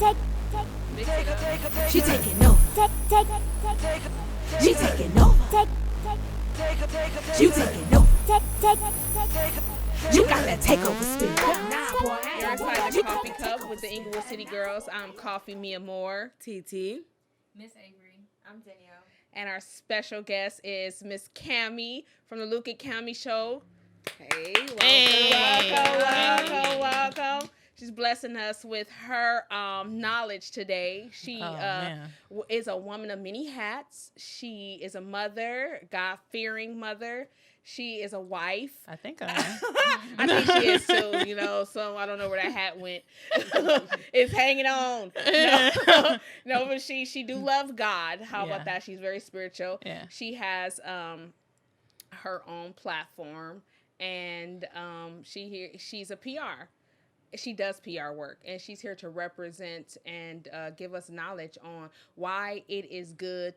She taking over. She taking over. You taking over. You got that takeover spirit. You're inside the Kafe Cup with the Inglewood City Girls. I'm Coffee MiAmor. TT. Miss Avery. I'm Danielle. And our special guest is Miss Cammie from the Luke and Cammie Show. Hey, welcome. She's blessing us with her knowledge today. She is a woman of many hats. She is a mother, God-fearing mother. She is a wife. I think I am. I think she is too, so I don't know where that hat went. It's hanging on. No, but she do love God. How about that? She's very spiritual. Yeah. She has her own platform, and she's a PR. She does PR work, and she's here to represent and give us knowledge on why it is good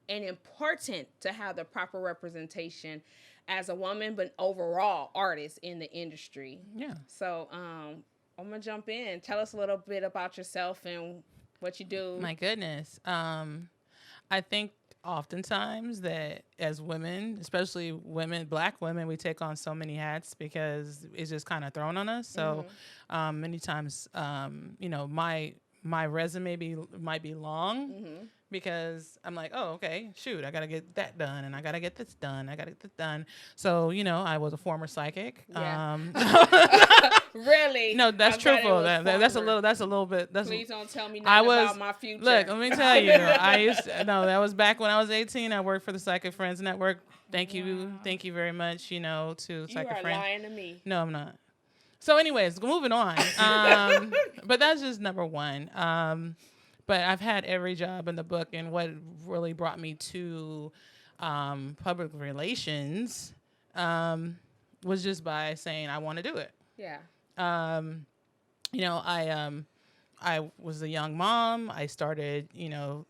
and important to have the proper representation as a woman, but overall artist in the industry. Yeah. So I'm gonna jump in. Tell us a little bit about yourself and what you do. My goodness. I think oftentimes that as women, especially women, Black women, we take on so many hats because it's just kind of thrown on us. So many times, my resume might be long because I'm like, oh, okay, shoot, I got to get that done and I got to get this done. I got to get this done. So, I was a former psychic. Yeah. Really? No, that's truthful. That's a little bit. Please don't tell me nothing about my future. Look, let me tell you. That was back when I was 18. I worked for the Psychic Friends Network. Thank you very much. To Psychic Friends. You are lying to me. No, I'm not. So, anyways, moving on. But that's just number one. But I've had every job in the book, and what really brought me to public relations was just by saying I want to do it. Yeah. I was a young mom. I started,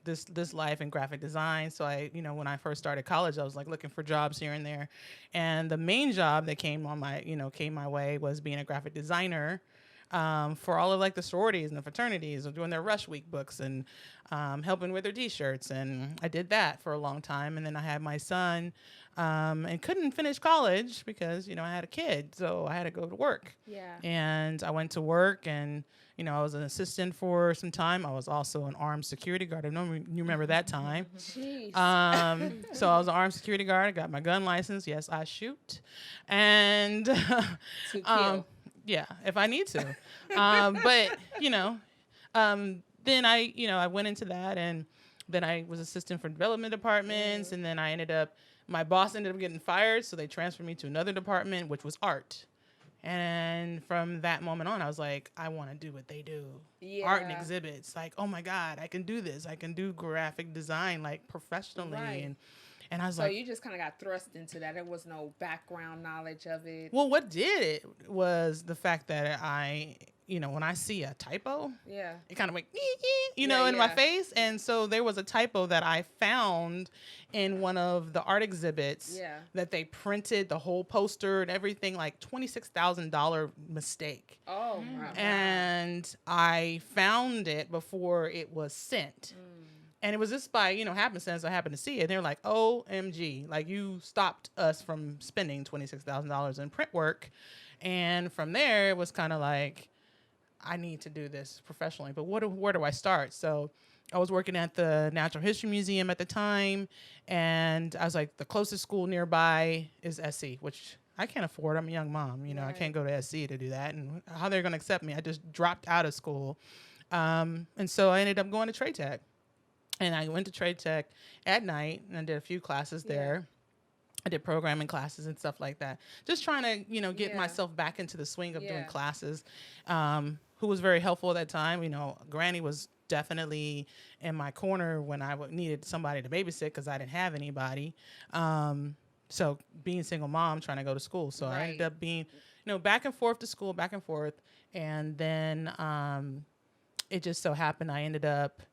this life in graphic design. So when I first started college, I was like looking for jobs here and there. And the main job that came my way was being a graphic designer for all of like the sororities and the fraternities, doing their Rush Week books and helping with their T-shirts. And I did that for a long time. And then I had my son and couldn't finish college because, I had a kid. So I had to go to work. Yeah. And I went to work and, I was an assistant for some time. I was also an armed security guard. I know you remember that time. Jeez. So I was an armed security guard. I got my gun license. Yes, I shoot. And To kill. yeah, if I need to. But, then I went into that, and then I was assistant for development departments, and then my boss ended up getting fired, so they transferred me to another department, which was art. And from that moment on, I was like, I want to do what they do. Yeah. Art and exhibits. Like, oh my God, I can do this. I can do graphic design, like, professionally. Right. And I was so you just kind of got thrust into that. There was no background knowledge of it. Well, what did it was the fact that when I see a typo, it kind of went, in my face. And so there was a typo that I found in one of the art exhibits that they printed the whole poster and everything, like $26,000 mistake. Oh, wow. And I found it before it was sent. And it was just by, happenstance I happened to see it. And they're like, OMG, like you stopped us from spending $26,000 in print work. And from there, it was kind of like, I need to do this professionally, but where do I start? So I was working at the Natural History Museum at the time. And I was like, the closest school nearby is SC, which I can't afford. I'm a young mom. Right. I can't go to SC to do that. And how they're going to accept me? I just dropped out of school. And so I ended up going to Trade Tech. And I went to Trade Tech at night, and I did a few classes there. I did programming classes and stuff like that. Just trying to, get myself back into the swing of doing classes. Who was very helpful at that time. Granny was definitely in my corner when I needed somebody to babysit because I didn't have anybody. So being a single mom, trying to go to school. So I ended up being, back and forth to school, back and forth. And then it just so happened I ended up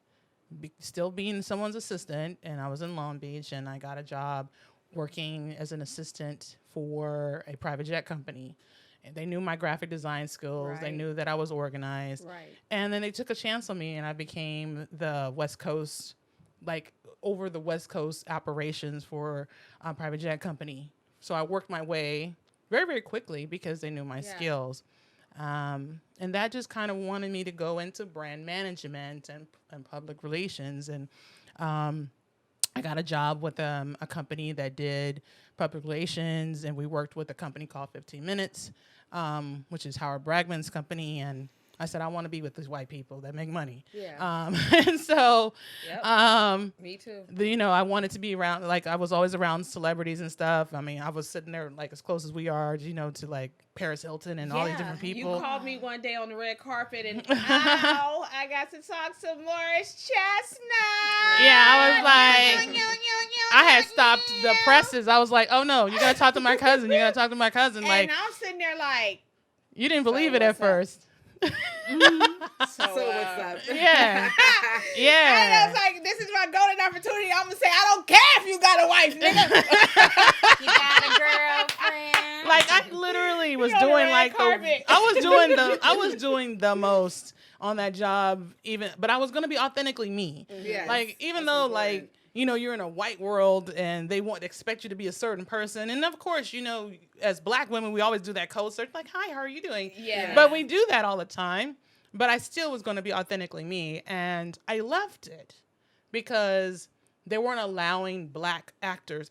still being someone's assistant, and I was in Long Beach, and I got a job working as an assistant for a private jet company. And they knew my graphic design skills. They Right. knew that I was organized. Right. And then they took a chance on me, and I became the West Coast, like over the West Coast operations for a private jet company. So I worked my way very, very quickly because they knew my skills. And that just kind of wanted me to go into brand management and public relations. And I got a job with a company that did public relations, and we worked with a company called 15 Minutes, which is Howard Bragman's company. And I said, I want to be with these white people that make money. Yeah. And so, Yep. Me too. I wanted to be around, like, I was always around celebrities and stuff. I mean, I was sitting there, like, as close as we are, to, like, Paris Hilton and all these different people. You called me one day on the red carpet, and I got to talk to Morris Chestnut. Yeah, I was like, I had stopped the presses. I was like, oh, no, you got to talk to my cousin. You got to talk to my cousin. Like, And I'm sitting there like, you didn't believe it at first. so what's up? Yeah. I Yeah. was like, this is my golden opportunity. I'm gonna say, I don't care if you got a wife, nigga. You got a girlfriend. Like, I literally was You on the doing red like carpet. I was doing the most on that job, but I was gonna be authentically me. Yes, Like, even that's though important. like, you're in a white world and they expect you to be a certain person. And of course, as black women, we always do that code search, like, hi, how are you doing? Yeah. But we do that all the time. But I still was going to be authentically me. And I left it because they weren't allowing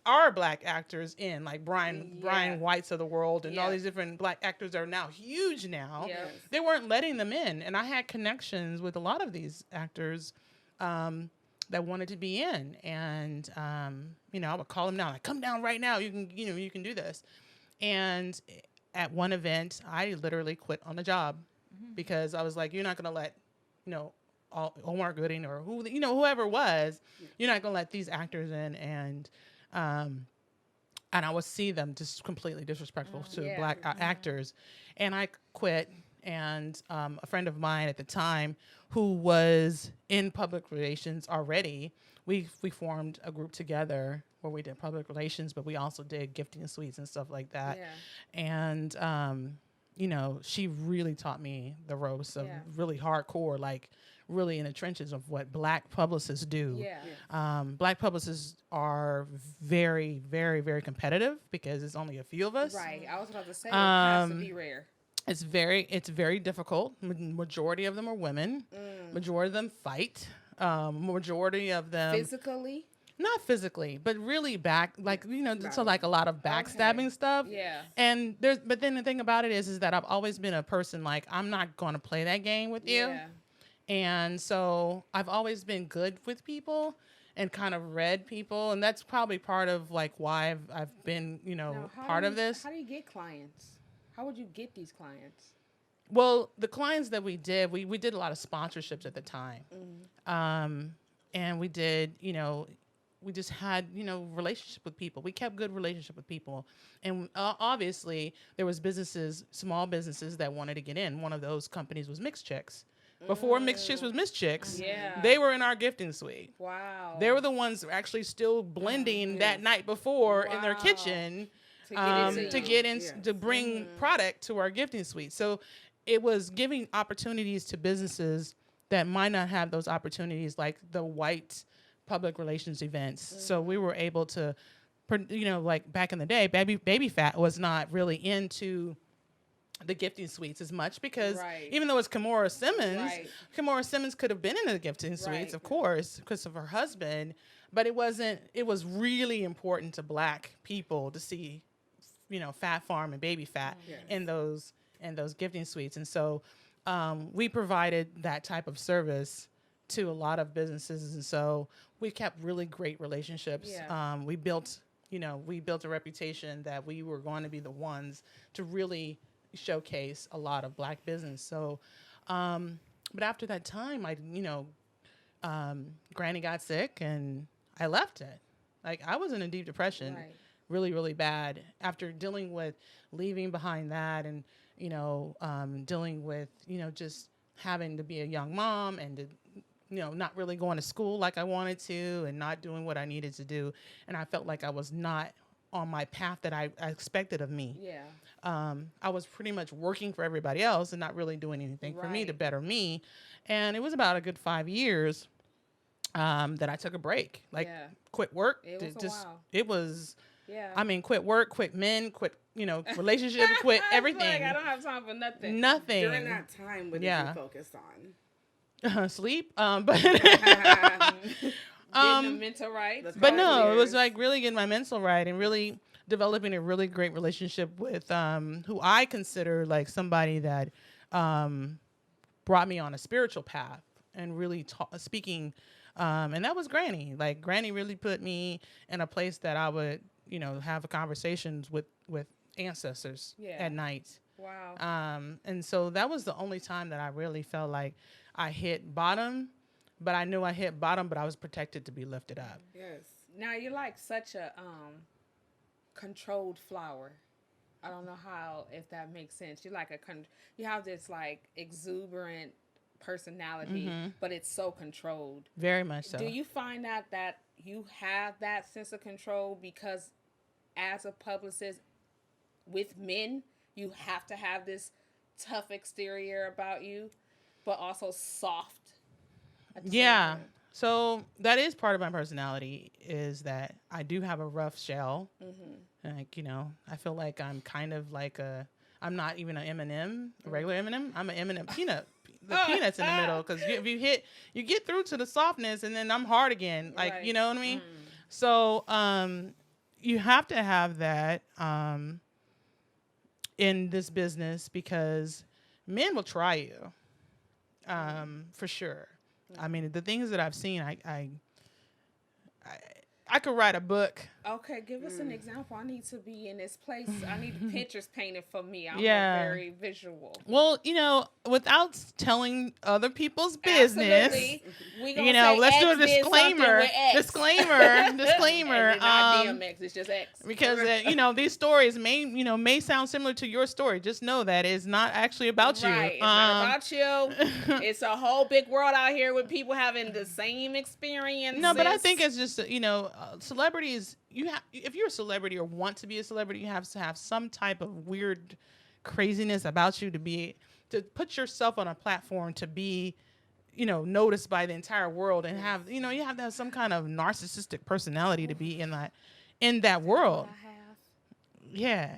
our black actors in, like Brian Whites of the world and all these different black actors that are now huge now. Yes. They weren't letting them in. And I had connections with a lot of these actors that wanted to be in. And, I would call them down, like, come down right now. You can do this. And at one event, I literally quit on the job because I was like, you're not going to let, Omar Gooding or whoever it was, you're not going to let these actors in. And I would see them just completely disrespectful to black actors. And I quit. And a friend of mine at the time who was in public relations already, we formed a group together where we did public relations, but we also did gifting suites and stuff like that. Yeah. And, she really taught me the ropes of really hardcore, like really in the trenches of what black publicists do. Yeah. Black publicists are very, very, very competitive because it's only a few of us. Right. I was about to say, it has to be rare. It's very difficult. Majority of them are women. Majority of them fight. Majority of them Physically? not physically, but really so like a lot of backstabbing stuff. Yeah. And but then the thing about it is that I've always been a person like, I'm not going to play that game with you. Yeah. And so I've always been good with people and kind of read people. And that's probably part of like why I've been, Now, part of this. How do you get clients? How would you get these clients? Well, the clients that we did, we did a lot of sponsorships at the time. And we did, we just had, relationship with people. We kept good relationship with people. And obviously there was small businesses that wanted to get in. One of those companies was Mixed Chicks. Before Mixed Chicks was Mixed Chicks, they were in our gifting suite. Wow. They were the ones actually still blending that night before in their kitchen to bring product to our gifting suite. So it was giving opportunities to businesses that might not have those opportunities, like the white public relations events. So we were able to, like back in the day, Baby Fat was not really into the gifting suites as much because even though it's Kimora Simmons, Kimora Simmons could have been in the gifting suites, of course, because of her husband, but it was really important to black people to see, Fat Farm and Baby Fat in those gifting suites. And so we provided that type of service to a lot of businesses. And so we kept really great relationships. We built a reputation that we were going to be the ones to really showcase a lot of black business. So, but after that time, Granny got sick and I left it. Like I was in a deep depression, really, really bad after dealing with leaving behind that and, dealing with, just having to be a young mom and to, not really going to school like I wanted to and not doing what I needed to do. And I felt like I was not on my path that I expected of me. Yeah. I was pretty much working for everybody else and not really doing anything for me to Right. better me. And it was about a good 5 years that I took a break, like Yeah. quit work. It was a while. It was, Yeah. I mean, quit work, quit men, quit, relationship, quit everything. Like, I don't have time for nothing. Nothing. During that time, what did you focus on? Sleep. But Getting the mental right. but no, it was like really getting my mental right and really developing a really great relationship with who I consider like somebody that brought me on a spiritual path and really speaking. And that was Granny. Like Granny really put me in a place that I would, have conversations with ancestors at night. Wow. And so that was the only time that I really felt like I hit bottom, but I knew I hit bottom, but I was protected to be lifted up. Yes. Now you're like such a controlled flower. I don't know if that makes sense. You're like you have this like exuberant personality, but it's so controlled. Very much so. Do you find that you have that sense of control because as a publicist with men, you have to have this tough exterior about you, but also soft at the same time? So that is part of my personality, is that I do have a rough shell. Like, I feel like I'm kind of like I'm not even an M&M, a regular M&M. I'm an M&M peanut. The peanuts in the middle, because you get through to the softness, and then I'm hard again. Like, Right. you know what I mean? So you have to have that in this business, because men will try you, for sure. I mean, the things that I've seen, I could write a book. Okay, give us an example. I need to be in this place. I need pictures painted for me. I'm very visual. Well, without telling other people's business, Absolutely. We gonna say let's X do a did something disclaimer. with X. Disclaimer. And it's not DMX, it's just X. Because these stories may sound similar to your story. Just know that it's not actually about you. Right. It's not about you. It's a whole big world out here with people having the same experience. No, but I think it's just celebrities. If you're a celebrity or want to be a celebrity, you have to have some type of weird craziness about you to put yourself on a platform to be, noticed by the entire world, and have you have to have some kind of narcissistic personality to be in that world. Yeah.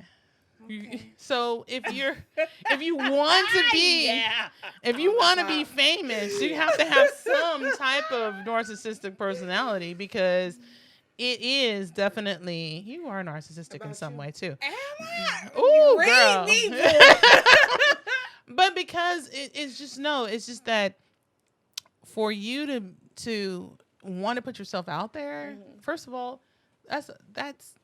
Okay. So if you want to be if you want to be famous, you have to have some type of narcissistic personality, because it is definitely, you are narcissistic in some way too. Am I? Ooh, Read girl. me, But because it's just that for you to want to put yourself out there, first of all, that's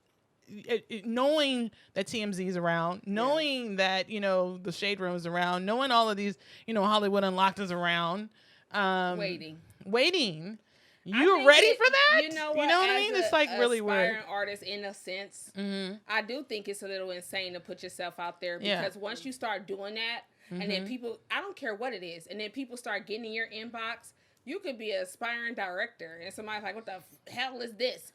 knowing that TMZ is around, knowing that the Shade Room is around, knowing all of these Hollywood Unlocked is around, waiting. You ready for that? You know what? You know what I mean? It's like really weird. Aspiring artist, in a sense, I do think it's a little insane to put yourself out there, because once you start doing that, and then people, I don't care what it is, and then people start getting in your inbox. You could be an aspiring director, and somebody's like, "What the hell is this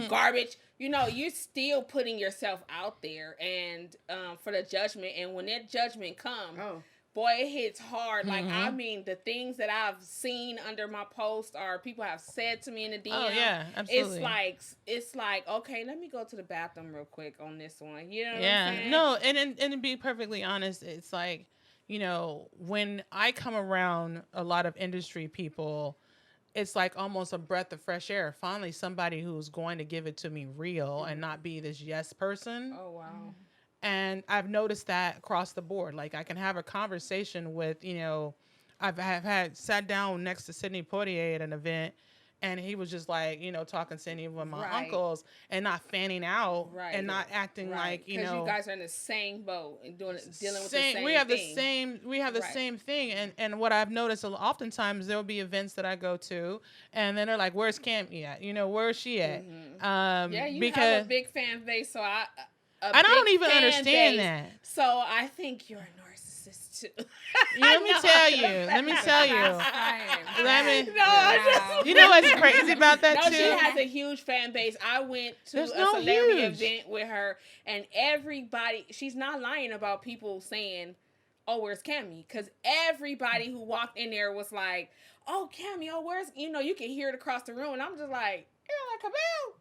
garbage?" You're still putting yourself out there, and for the judgment. And when that judgment comes, boy, it hits hard. Like, I mean, the things that I've seen under my post, or people have said to me in the DM. Oh yeah, absolutely. It's like, okay, let me go to the bathroom real quick on this one. You know what I'm saying? No, and to be perfectly honest, it's like, when I come around a lot of industry people, it's like almost a breath of fresh air. Finally, somebody who's going to give it to me real and not be this yes person. Oh, wow. And I've noticed that across the board. Like, I can have a conversation with, I've had sat down next to Sidney Poitier at an event, and he was just like, talking to any of my uncles, and not fanning out, and not acting like, because you guys are in the same boat and dealing with the same thing. We have the same thing, and what I've noticed, oftentimes there will be events that I go to, and then they're like, "Where's Cammie at? Where's she at?" You have a big fan base, so I don't even understand that. So I think you're a narcissist. to. Let me tell you. Let me tell you. You know what's crazy about that too? She has a huge fan base. I went to a celebrity event with her, and everybody. She's not lying about people saying, "Oh, where's Cammie?" Because everybody who walked in there was like, "Oh, Cammie, oh, where's?" You know, you can hear it across the room, and I'm just like, "You're like Cabell."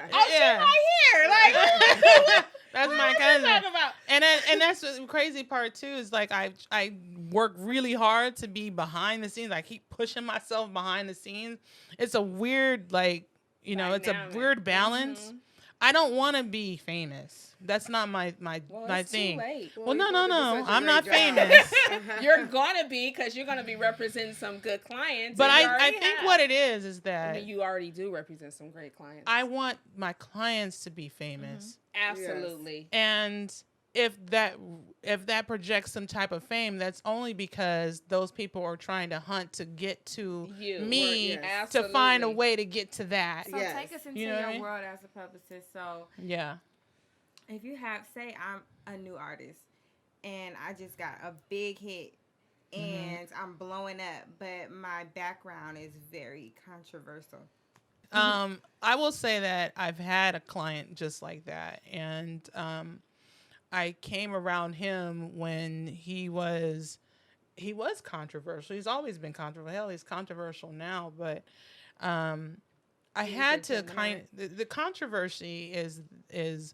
Oh, she's right here. Like, that's my cousin. And that's the crazy part too. Is like I work really hard to be behind the scenes. I keep pushing myself behind the scenes. It's a weird it's a weird balance. Mm-hmm. I don't want to be famous. That's not my thing. Too late. Well, no. I'm not famous. You're gonna be because you're gonna be representing some good clients. But I think what it is that you already do represent some great clients. I want my clients to be famous. Mm-hmm. Absolutely. Yes. And if that projects some type of fame, that's only because those people are trying to hunt to get to me to find a way to get to that. So take us into your world as a publicist. So if you have, say I'm a new artist and I just got a big hit and I'm blowing up, but my background is very controversial. I will say that I've had a client just like that, and I came around him when he was controversial. He's always been controversial. Hell, he's controversial now, but I had to the controversy is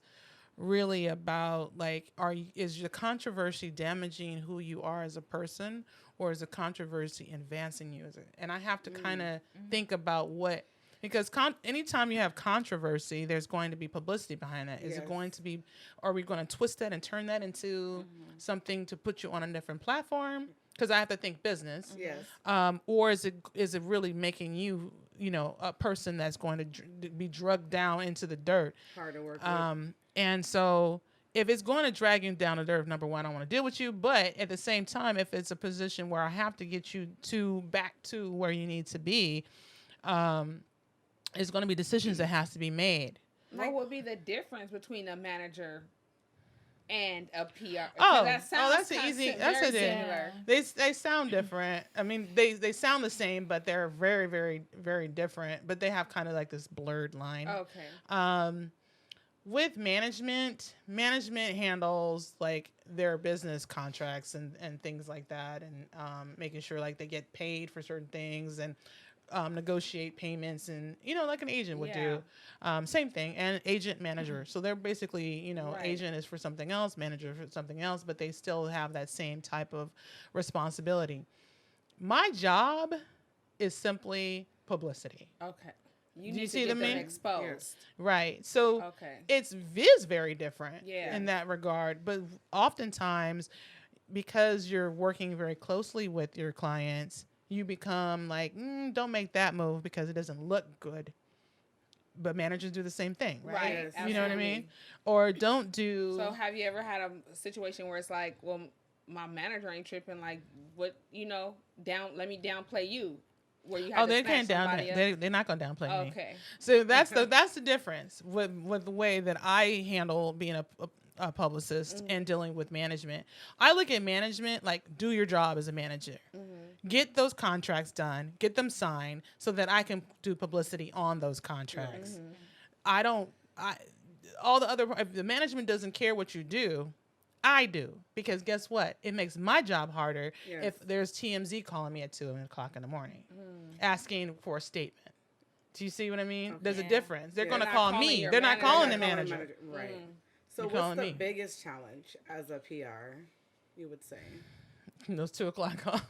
really about like is the controversy damaging who you are as a person, or is the controversy advancing you and I have to kind of think about what. Because anytime you have controversy, there's going to be publicity behind that. Is it going to be, are we going to twist that and turn that into something to put you on a different platform? Because I have to think business. Yes. Or is it really making you, a person that's going to be drugged down into the dirt? Hard to work with. And so if it's going to drag you down the dirt, number one, I don't want to deal with you. But at the same time, if it's a position where I have to get you back to where you need to be, it's going to be decisions that has to be made. What would be the difference between a manager and a PR? That's easy. That's similar. They sound different. I mean, they sound the same, but they're very, very, very different. But they have kind of like this blurred line. Okay. With management handles like their business contracts and things like that, and making sure like they get paid for certain things and. Negotiate payments and like an agent would do. Same thing, and agent manager. So they're basically agent is for something else, manager for something else, but they still have that same type of responsibility. My job is simply publicity. Okay. Do you see the main exposed? Yes. Right. So it is very different in that regard, but oftentimes because you're working very closely with your clients, you become like, don't make that move because it doesn't look good. But managers do the same thing, right? Yes. You know what I mean? Or don't do. So have you ever had a situation where it's like, well, my manager ain't tripping, like, what, let me downplay you? Where you have they can't they're not going to downplay me. Okay. So that's the difference with the way that I handle being a publicist and dealing with management. I look at management like, do your job as a manager. Get those contracts done, get them signed so that I can do publicity on those contracts. If the management doesn't care what you do, I do, because guess what? It makes my job harder if there's TMZ calling me at 2:00 in the morning asking for a statement. Do you see what I mean? There's a difference. They're going to call me. They're not calling the manager. Right. So what's the biggest challenge as a PR, you would say? Those 2:00 calls.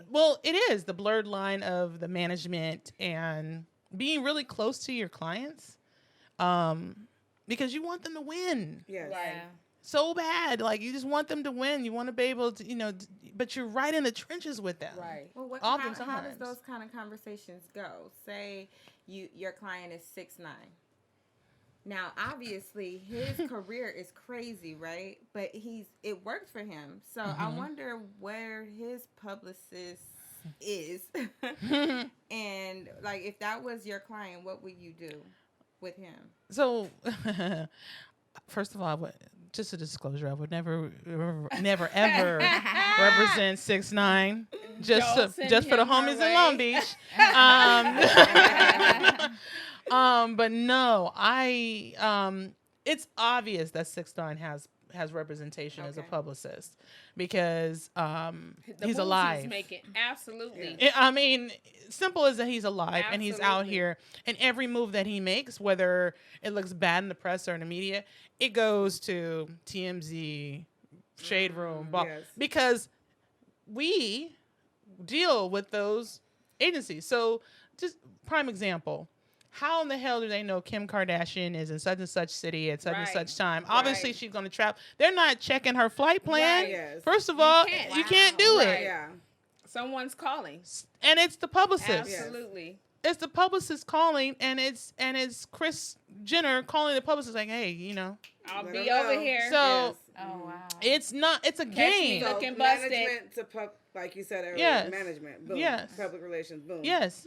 Well, it is the blurred line of the management and being really close to your clients, because you want them to win. Yes. Right. So bad, like you just want them to win. You want to be able to, but you're right in the trenches with them. Right. Well, how does those kind of conversations go? Say your client is 6ix9ine. Now, obviously, his career is crazy, right? But it works for him. So I wonder where his publicist is. And, like, if that was your client, what would you do? with him? So, first of all, just a disclosure, I would never ever represent 6ix9ine just for the homies in Long Beach. But no, it's obvious that 6ix9ine has representation as a publicist because he's alive. He's making absolutely. I mean, simple as that, he's alive and he's out Absolutely. here, and every move that he makes, whether it looks bad in the press or in the media, it goes to TMZ, Shade Room, yes. because we deal with those agencies. So, just prime example. How in the hell do they know Kim Kardashian is in such and such city at such and Right. such time? Obviously, she's going to travel. They're not checking her flight plan. Right. Yes. First of all, can't. you can't do Right. it. Yeah. Someone's calling. And it's the publicist. Absolutely. It's the publicist calling, and it's Kris Jenner calling the publicist like, hey, I'll Let be them over know. here. So Oh wow. it's a me. game. So Looking busted. management to like you said earlier, Yes. management. Boom. Yes. Public relations. Boom. Yes.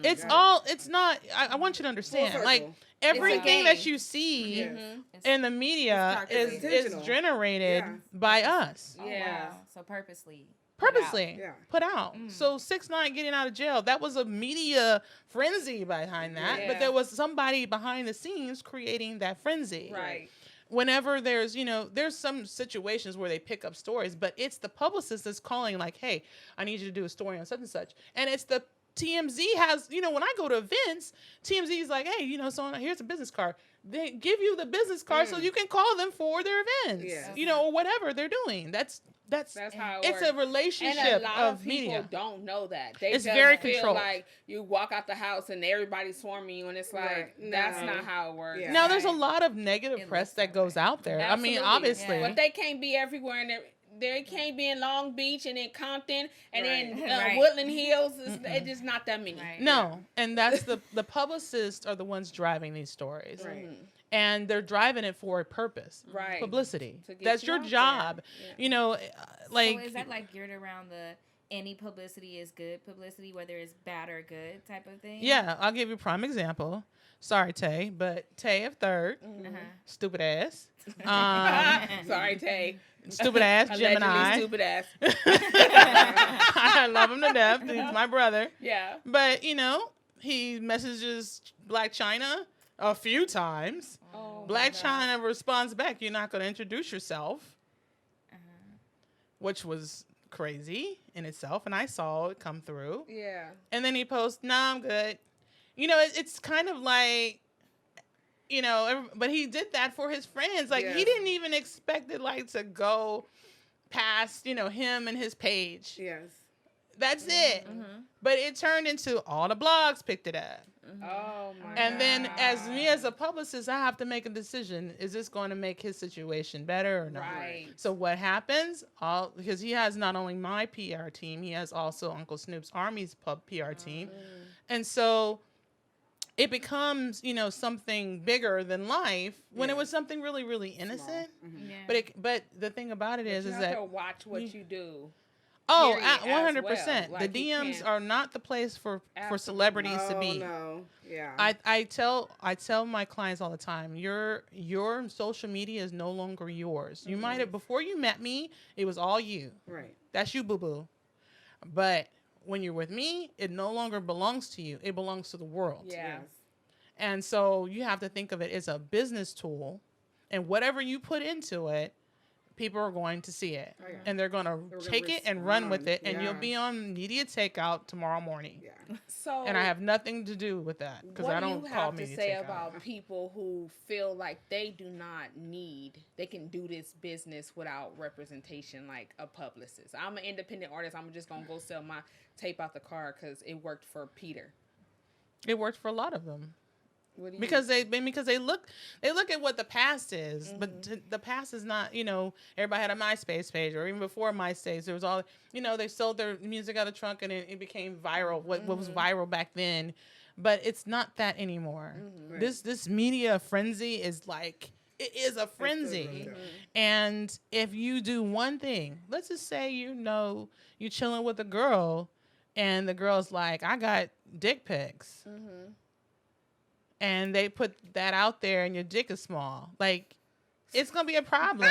It's Got it. all. It's not. I want you to understand. Full Like circle. everything game. that you see Yes. in the media It's is intentional. generated Yeah. by us. Oh, Yeah. wow. So purposely. put out. Purposely Yeah. put out. So 6ix9ine getting out of jail, that was a media frenzy behind that. Yeah. But there was somebody behind the scenes creating that frenzy. Right. Whenever there's some situations where they pick up stories, but it's the publicist that's calling like, hey, I need you to do a story on such and such. And it's the TMZ has, when I go to events, TMZ is like, hey, so here's a business card. They give you the business card so you can call them for their events, Yeah. or whatever they're doing. That's how it it's works. a relationship And a lot of of people media. don't know that. They It's just very feel controlled. like you walk out the house and everybody's swarming you, and it's like Right. that's No. not how it works. Yeah. Now, there's a lot of negative It press looks that that goes way. out there. I mean, Absolutely. obviously. Yeah. But they can't be everywhere, and they can't be in Long Beach and in Compton and in Right. Woodland Hills. It's just not that many. Right. No, and that's the publicists are the ones driving these stories. Right. And they're driving it for a purpose. Right. Publicity. To get That's you your out there. job. Yeah. Like So is that like geared around the any publicity is good publicity, whether it's bad or good type of thing? yeah, I'll give you a prime example. Sorry, Tay, but Tay of third, Uh-huh. stupid ass. Sorry, Tay. Stupid ass Allegedly Gemini. stupid ass. I love him to death. He's my brother. Yeah. But, he messages Black China a few times. Oh, Black China responds back, you're not going to introduce yourself, which was crazy in itself. And I saw it come through. Yeah. And then he posts, nah, I'm good. It's kind of like, but he did that for his friends. Like, he Yes. didn't even expect it, to go past, him and his page. Yes. That's it. But it turned into all the blogs picked it up. Oh my. And then as me God. as a publicist, I have to make a decision. Is this going to make his situation better or not? Right. So what happens? Because he has not only my PR team, he has also Uncle Snoop's Army's PR team. And so it becomes, something bigger than life when it was something really, really innocent. Yeah. But the thing about it is you have that to watch what you do. Oh, period, as 100%. well. The Like, you DMs can't- are not the place for Absolutely. celebrities to be. No. Yeah. I tell my clients all the time, your social media is no longer yours. You might have, before you met me, it was all you. Right. That's you, boo-boo. But when you're with me, it no longer belongs to you. It belongs to the world. Yeah. Yes. And so you have to think of it as a business tool, and whatever you put into it, people are going to see it. Oh, yeah. And they're going to gonna take it and run with it, respond. and you'll Yeah. be on media takeout tomorrow morning. Yeah. So. And I have nothing to do with that because I don't What do you call have to media say takeout. about people who feel like they do not need, they can do this business without representation, like a publicist? I'm an independent artist. I'm just gonna go sell my tape out the car because it worked for Peter. It worked for a lot of them. What do you? Because they look at what the past is, but the past is not, everybody had a MySpace page, or even before MySpace, there was all, they sold their music out of trunk and it became viral, what was viral back then, but it's not that anymore. Right. This media frenzy is like, it is a frenzy. And if you do one thing, let's just say, you're chilling with a girl and the girl's like, I got dick pics. and they put that out there and your dick is small, like, it's going to be a problem.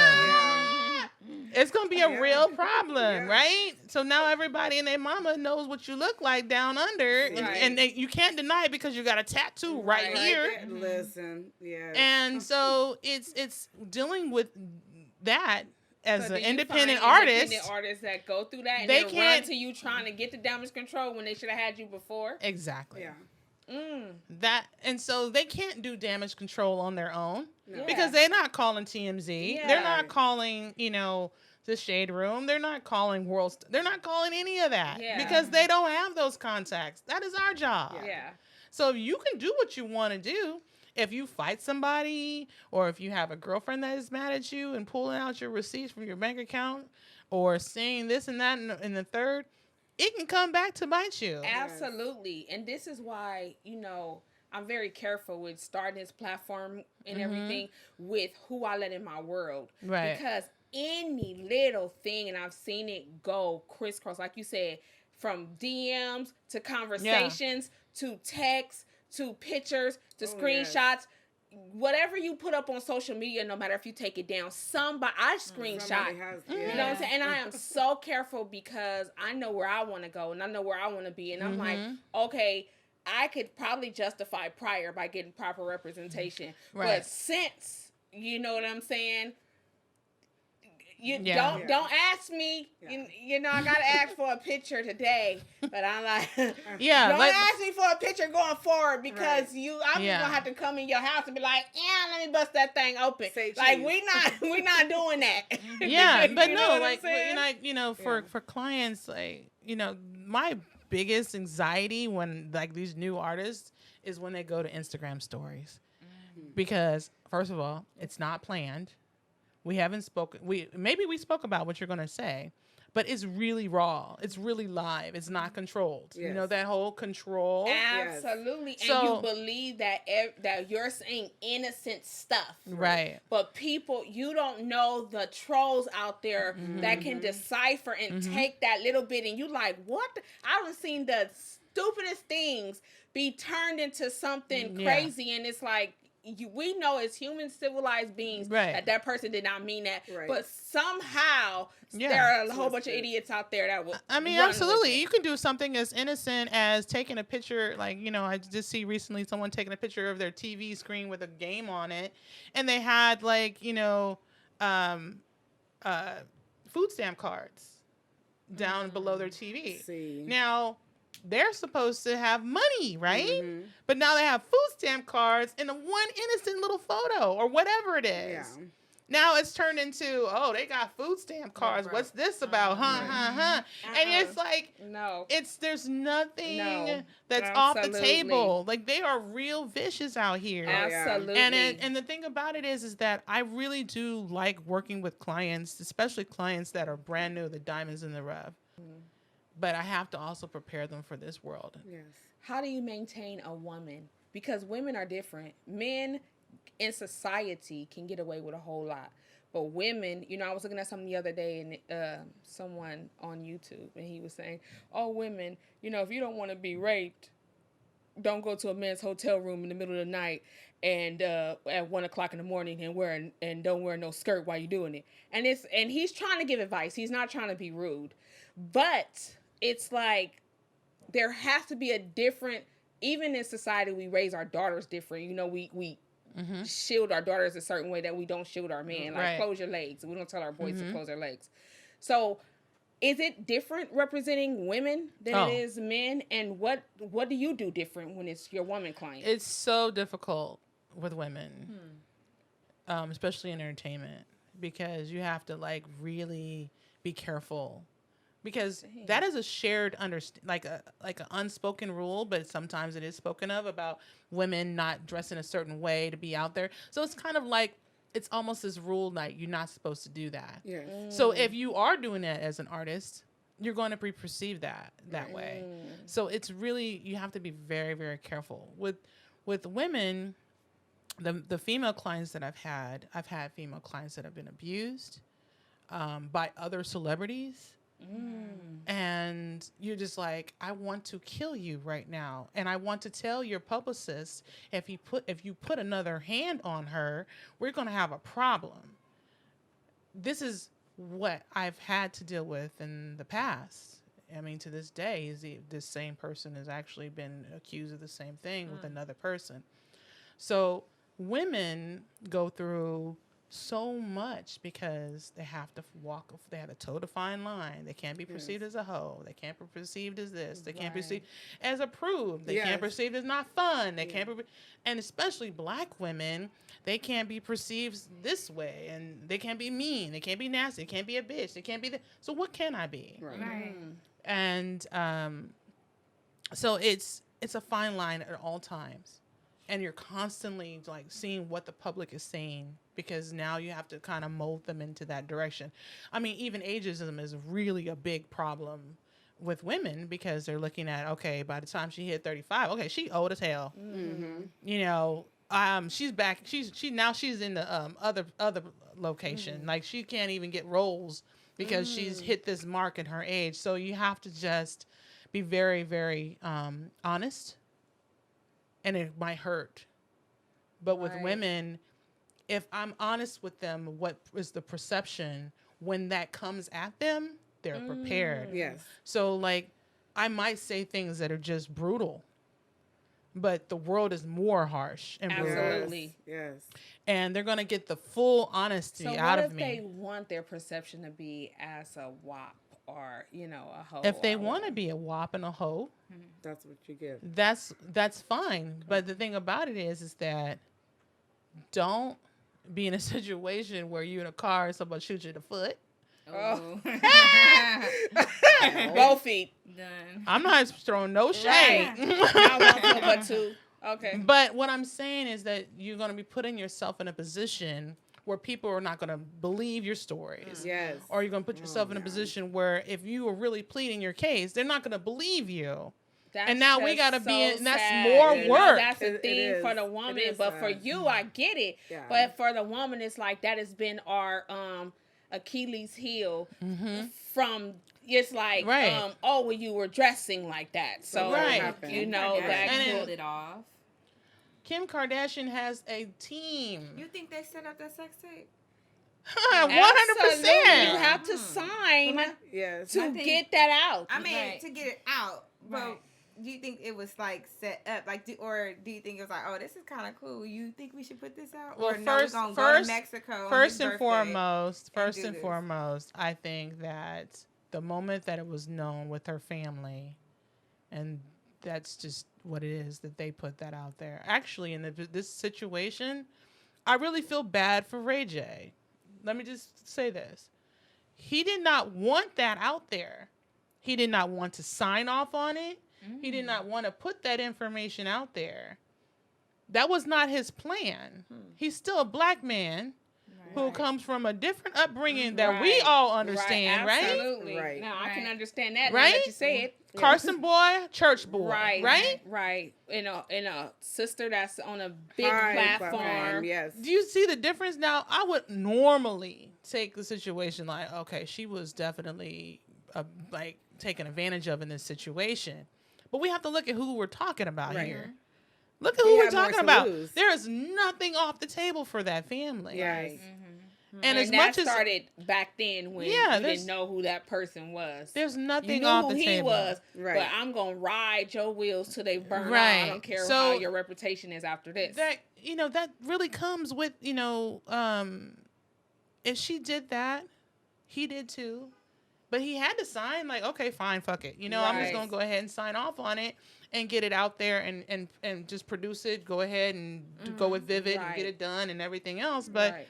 It's going to be a real problem, right? So now everybody and their mama knows what you look like down under, and you can't deny it because you got a tattoo right here. Listen, yeah. And so it's dealing with that as an independent artist. Independent artists that go through that and they can't run to you trying to get the damage control when they should have had you before. Exactly. Yeah. That, and so they can't do damage control on their own because they're not calling TMZ. Yeah. They're not calling, the Shade Room. They're not calling they're not calling any of that because they don't have those contacts. That is our job. Yeah. So if you can do what you want to do, if you fight somebody or if you have a girlfriend that is mad at you and pulling out your receipts from your bank account or saying this and that and the third, it can come back to bite you. Absolutely. And this is why, I'm very careful with starting this platform and everything with who I let in my world. Right. Because any little thing, and I've seen it go crisscross, like you said, from DMs to conversations to texts to pictures to screenshots. Whatever you put up on social media, no matter if you take it down, I screenshot. You know what I'm saying? And I am so careful because I know where I want to go and I know where I want to be. And I'm like, okay, I could probably justify prior by getting proper representation. Right. But since, you know what I'm saying? Don't ask me. I gotta ask for a picture today, but I'm like, don't ask me for a picture going forward because I'm just gonna have to come in your house and be like, let me bust that thing open. Like we not doing that. Yeah, but you no, like for clients, like my biggest anxiety when like these new artists is when they go to Instagram stories, because first of all, it's not planned. We haven't spoken. Maybe we spoke about what you're going to say, but it's really raw. It's really live. It's not controlled. Yes. That whole control. Absolutely. Yes. And you believe that you're saying innocent stuff. Right. But people, you don't know the trolls out there that can decipher and take that little bit and you like, what? I've seen the stupidest things be turned into something crazy and it's like, we know as human civilized beings that person did not mean that, but somehow there are a whole bunch of idiots out there that will. I mean, absolutely, you can do something as innocent as taking a picture. Like I just see recently someone taking a picture of their TV screen with a game on it, and they had food stamp cards down below their TV. Now. They're supposed to have money, right? But now they have food stamp cards and one innocent little photo or whatever it is. Yeah. Now it's turned into, they got food stamp cards. What's this about? And it's like, there's nothing that's off the table. Like they are real vicious out here. Absolutely. And the thing about it is that I really do like working with clients, especially clients that are brand new, the diamonds in the rough. But I have to also prepare them for this world. Yes. How do you maintain a woman? Because women are different. Men in society can get away with a whole lot. But women, I was looking at something the other day and someone on YouTube and he was saying, women, if you don't want to be raped, don't go to a men's hotel room in the middle of the night and at 1:00 in the morning and don't wear no skirt while you're doing it. And he's trying to give advice. He's not trying to be rude. But it's like there has to be a different, even in society, we raise our daughters different. We shield our daughters a certain way that we don't shield our men. Like close your legs. We don't tell our boys to close their legs. So is it different representing women than it is men? And what do you do different when it's your woman client? It's so difficult with women, especially in entertainment, because you have to really be careful. Because that is a shared like an unspoken rule, but sometimes it is spoken of about women not dressing a certain way to be out there. So it's kind of like it's almost this rule like you're not supposed to do that. Yes. So if you are doing that as an artist, you're going to be perceived that way. So it's really, you have to be very, very careful with women. The female clients that I've had female clients that have been abused by other celebrities. And you're just like, I want to kill you right now. And I want to tell your publicist, if you put another hand on her, we're going to have a problem. This is what I've had to deal with in the past. I mean, to this day, this same person has actually been accused of the same thing with another person. So women go through so much because they have to they have to toe the fine line. They can't be perceived as a hoe. They can't be perceived as this. They can't be perceived as approved. They can't be perceived as not fun. They can't be, and especially black women, they can't be perceived this way, and they can't be mean. They can't be nasty. They can't be a bitch. They can't be so what can I be? Right. And so it's a fine line at all times. And you're constantly like seeing what the public is saying, because now you have to kind of mold them into that direction. I mean, even ageism is really a big problem with women, because they're looking at, okay, by the time she hit 35, okay, she old as hell. You know, she's back. She's in the other location. Like, she can't even get roles because she's hit this mark in her age. So you have to just be very, very honest. And it might hurt. But with women, if I'm honest with them, what is the perception when that comes at them, they're prepared. Yes. So, like, I might say things that are just brutal, but the world is more harsh and brutal. Absolutely. Yes. And they're going to get the full honesty out of me. So what if they want their perception to be as a WAP or, you know, a hoe? If they want to be a WAP and a hoe, that's what you give. That's fine. But the thing about it is that don't be in a situation where you're in a car and somebody shoots you in the foot. Oh. Both feet. Done. I'm not throwing no shade. Not one foot, but two. Okay. But what I'm saying is that you're going to be putting yourself in a position where people are not going to believe your stories. Yes. Or you're going to put yourself in a position where if you are really pleading your case, they're not going to believe you. That's and now we just got to so be in, that's sad. more You know, work. that's the thing for the woman, but for you, I get it. Yeah. But for the woman, it's like that has been our Achilles heel from. It's like, oh, when you were dressing like that, so you know that pulled it off. Kim Kardashian has a team. You think they set up that sex tape? 100%. You have to sign to get that out. I mean, to get it out. But do you think it was like set up, like, or do you think it was like, oh, this is kind of cool? You think we should put this out? Well, or no, we're gonna go to Mexico. First and foremost, I think that the moment that it was known with her family, and that's just what it is, that they put that out there. Actually, in this situation, I really feel bad for Ray J. Let me just say this. He did not want that out there. He did not want to sign off on it. He did not want to put that information out there. That was not his plan. He's still a black man who comes from a different upbringing that we all understand, right? Absolutely. Right. Now, I can understand that. Right? Now that you say it. Carson boy, church boy. Right. In a sister that's on a big platform. Yes. Do you see the difference? Now, I would normally take the situation like, okay, she was definitely like taken advantage of in this situation. But we have to look at who we're talking about here. Look at who we're talking about. There is nothing off the table for that family. Yes. And as that much as started back then when you didn't know who that person was. There's nothing you off knew the who table. He was, but I'm gonna ride your wheels till they burn out. I don't care how your reputation is after this. That that really comes with if she did that, he did too. But he had to sign, like, okay, fine, fuck it. I'm just going to go ahead and sign off on it and get it out there and just produce it. Go ahead and go with Vivid and get it done and everything else. But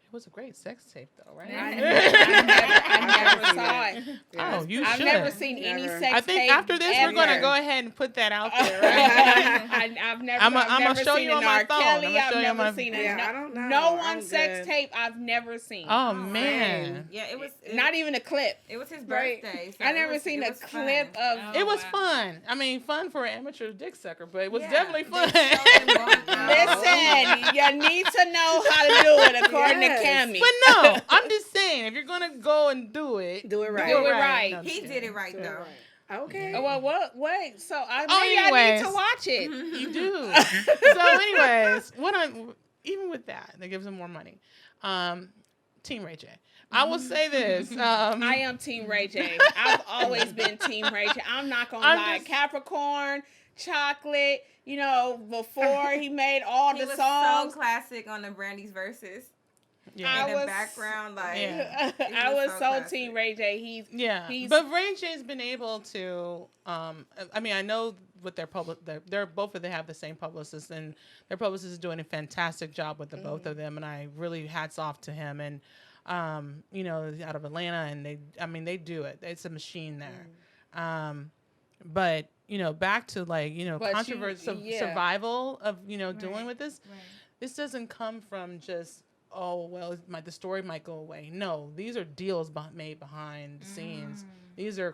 it was a great sex tape, though, right? I never saw it. Oh, you should. I've never seen any sex tape. I think after this, we're going to go ahead and put that out there, right? I've never I'm gonna show you on my phone. Kelly, I've never seen it. I don't know. No one sex tape I've never seen. Oh, man. Yeah, it was not even a clip. It was his birthday. So I never seen a clip of. It was fun. I mean, fun for an amateur dick sucker, but it was definitely fun. Listen, you need to know how to do it according to Cammie. But no, I'm just saying, if you're gonna go and do it right. Do it right. No, I'm He just did kidding. it right though. Okay. Oh, well, what? Wait. So I need to anyways. watch it. You do. So, anyways, even with that, that gives him more money. Team Ray J. I will say this. I am Team Ray J. I've always been Team Ray J. I'm not gonna lie. Capricorn, chocolate. You know, before he made all He the was songs. so classic on the Brandy's verses. Yeah. In the background, like I was so classic. Team Ray J. He's but Ray J's been able to. I mean, I know with their they're both of them have the same publicist, and their publicist is doing a fantastic job with the both of them, and I really hats off to him. And you know, out of Atlanta, and they do it. It's a machine there. But you know, back to like controversy, survival of dealing with this. Right. This doesn't come from just the story might go away. No, these are deals made behind the scenes. These are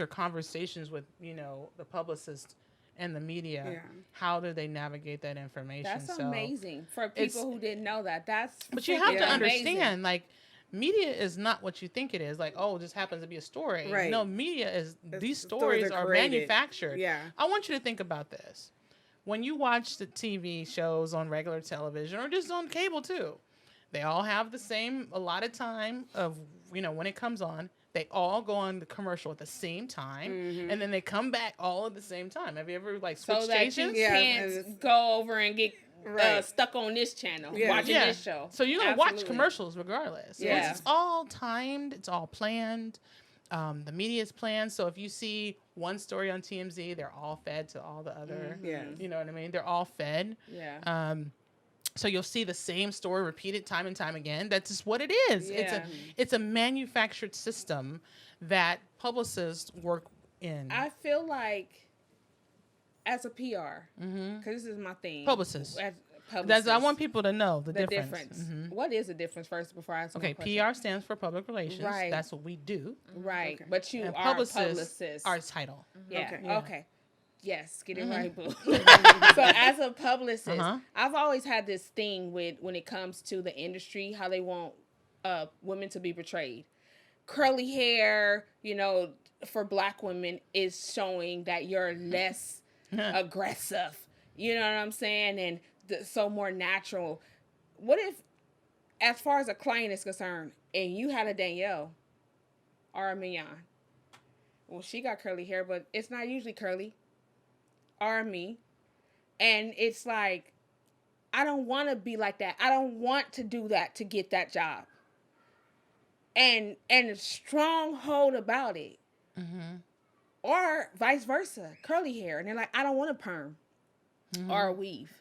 conversations with the publicist and the media. Yeah. How do they navigate that information? That's amazing for people who didn't know that. But you have to amazing. understand, like, media is not what you think it is. Like, oh, it just happens to be a story. Right. No, media is these stories stories are created. manufactured. Yeah. I want you to think about this. When you watch the TV shows on regular television or just on cable too, they all have the same allotted time of when it comes on. They all go on the commercial at the same time, and then they come back all at the same time. Have you ever switched so that stations? you can't go over and get stuck on this channel watching this show. So you're gonna watch commercials regardless. So Yeah. it's all timed. It's all planned. The media is planned. So if you see one story on TMZ, they're all fed to all the other. You know what I mean? They're all fed. Yeah. So you'll see the same story repeated time and time again. That's just what it is. Yeah. It's a manufactured system that publicists work in. I feel like as a PR, because this is my thing. Publicist. As I want people to know the difference. What is the difference first before I ask Okay, my question? PR stands for public relations. Right. That's what we do. Right. But you And are a publicist. Our title. Yeah. Okay. Yes, get it right, boo. Mm-hmm. So as a publicist, I've always had this thing with when it comes to the industry, how they want women to be portrayed. Curly hair, for Black women is showing that you're less aggressive. You know what I'm saying? And so more natural. What if, as far as a client is concerned, and you had a Danielle or a MiAmor? Well, she got curly hair, but it's not usually curly. Or me. And it's like, I don't want to be like that. I don't want to do that to get that job. And a stronghold about it. Or vice versa, curly hair. And they're like, I don't want a perm or a weave.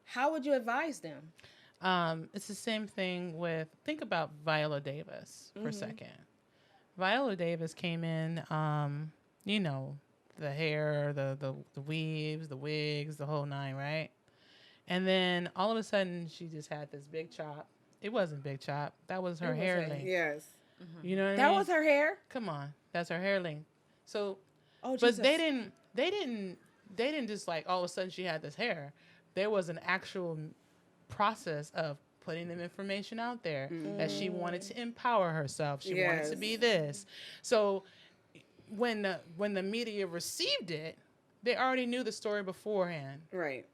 How would you advise them? It's the same thing with, think about Viola Davis for a second. Viola Davis came in, the hair, the weaves, the wigs, the whole nine, right? And then all of a sudden, she just had this big chop. It wasn't big chop. That was her hair length. Yes. You know what I mean? That was her hair? Come on. That's her hair length. So, Oh, but Jesus. they didn't just like all of a sudden she had this hair. There was an actual process of putting them information out there that she wanted to empower herself. She wanted to be this. So when the media received it, they already knew the story beforehand. Right.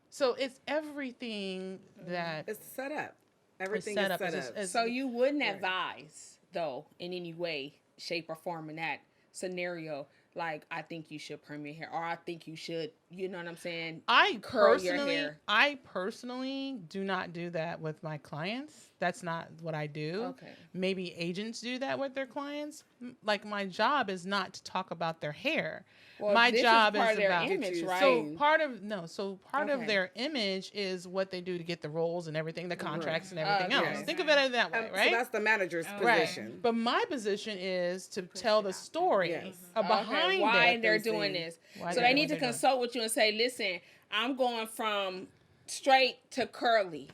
So it's everything that it's set up. Everything set is up. set It's up. just- So you wouldn't advise, though, in any way, shape, or form in that scenario, like, I think you should perm your hair, or I think you should, you know what I'm saying? Curl your hair. I personally do not do that with my clients. That's not what I do. Okay. Maybe agents do that with their clients. Like, my job is not to talk about their hair. Well, My this job is part is of their about image, right? So part of Okay. their image is what they do to get the roles and everything, the contracts and everything Okay. else. Think of it that way, right? So that's the manager's position. But my position is to tell the story behind why it. they're doing this. Why So they're they need doing to what they're consult with you and say, listen, I'm going from straight to curly.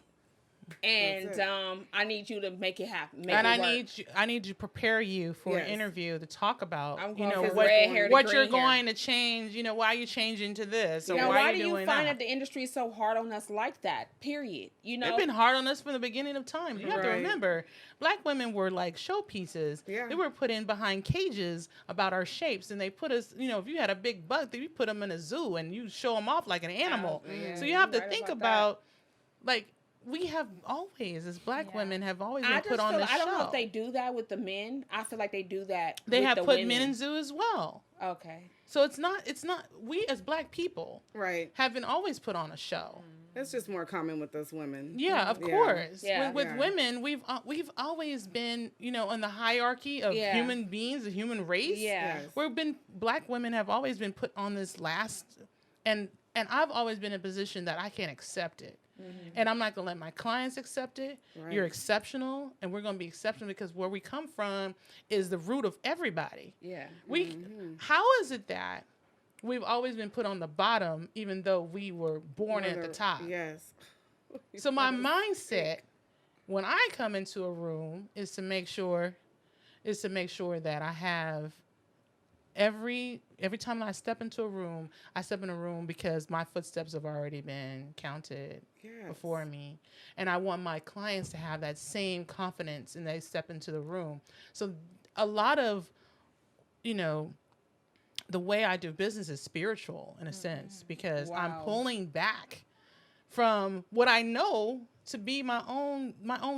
And I need you to make it happen. I need you prepare you for an interview to talk about what you're going to change. Why you changing to this or why you do doing you find that the industry is so hard on us like that? Period. They've been hard on us from the beginning of time. You have to remember, Black women were like showpieces. Yeah. They were put in behind cages about our shapes, and they put us. If you had a big buck, you put them in a zoo and you show them off like an animal. So you have to think about like. We have always, as Black women, have always been put on the show. I don't know if they do that with the men. I feel like they do that. They have put men in zoo as well. Okay. So it's not. We as Black people, have been always put on a show. It's just more common with us women. Yeah, of course. Yeah. With women, we've always been, in the hierarchy of human beings, the human race. Yeah. Black women have always been put on this last, and I've always been in a position that I can't accept it. Mm-hmm. And I'm not going to let my clients accept it. Right. You're exceptional, and we're going to be exceptional because where we come from is the root of everybody. Yeah. How is it that we've always been put on the bottom even though we were born at the top? Yes. So my mindset when I come into a room is to make sure that I have every time I step into a room, I step in a room because my footsteps have already been counted before me. And I want my clients to have that same confidence and they step into the room. So a lot of, the way I do business is spiritual in a sense because I'm pulling back from what I know to be my own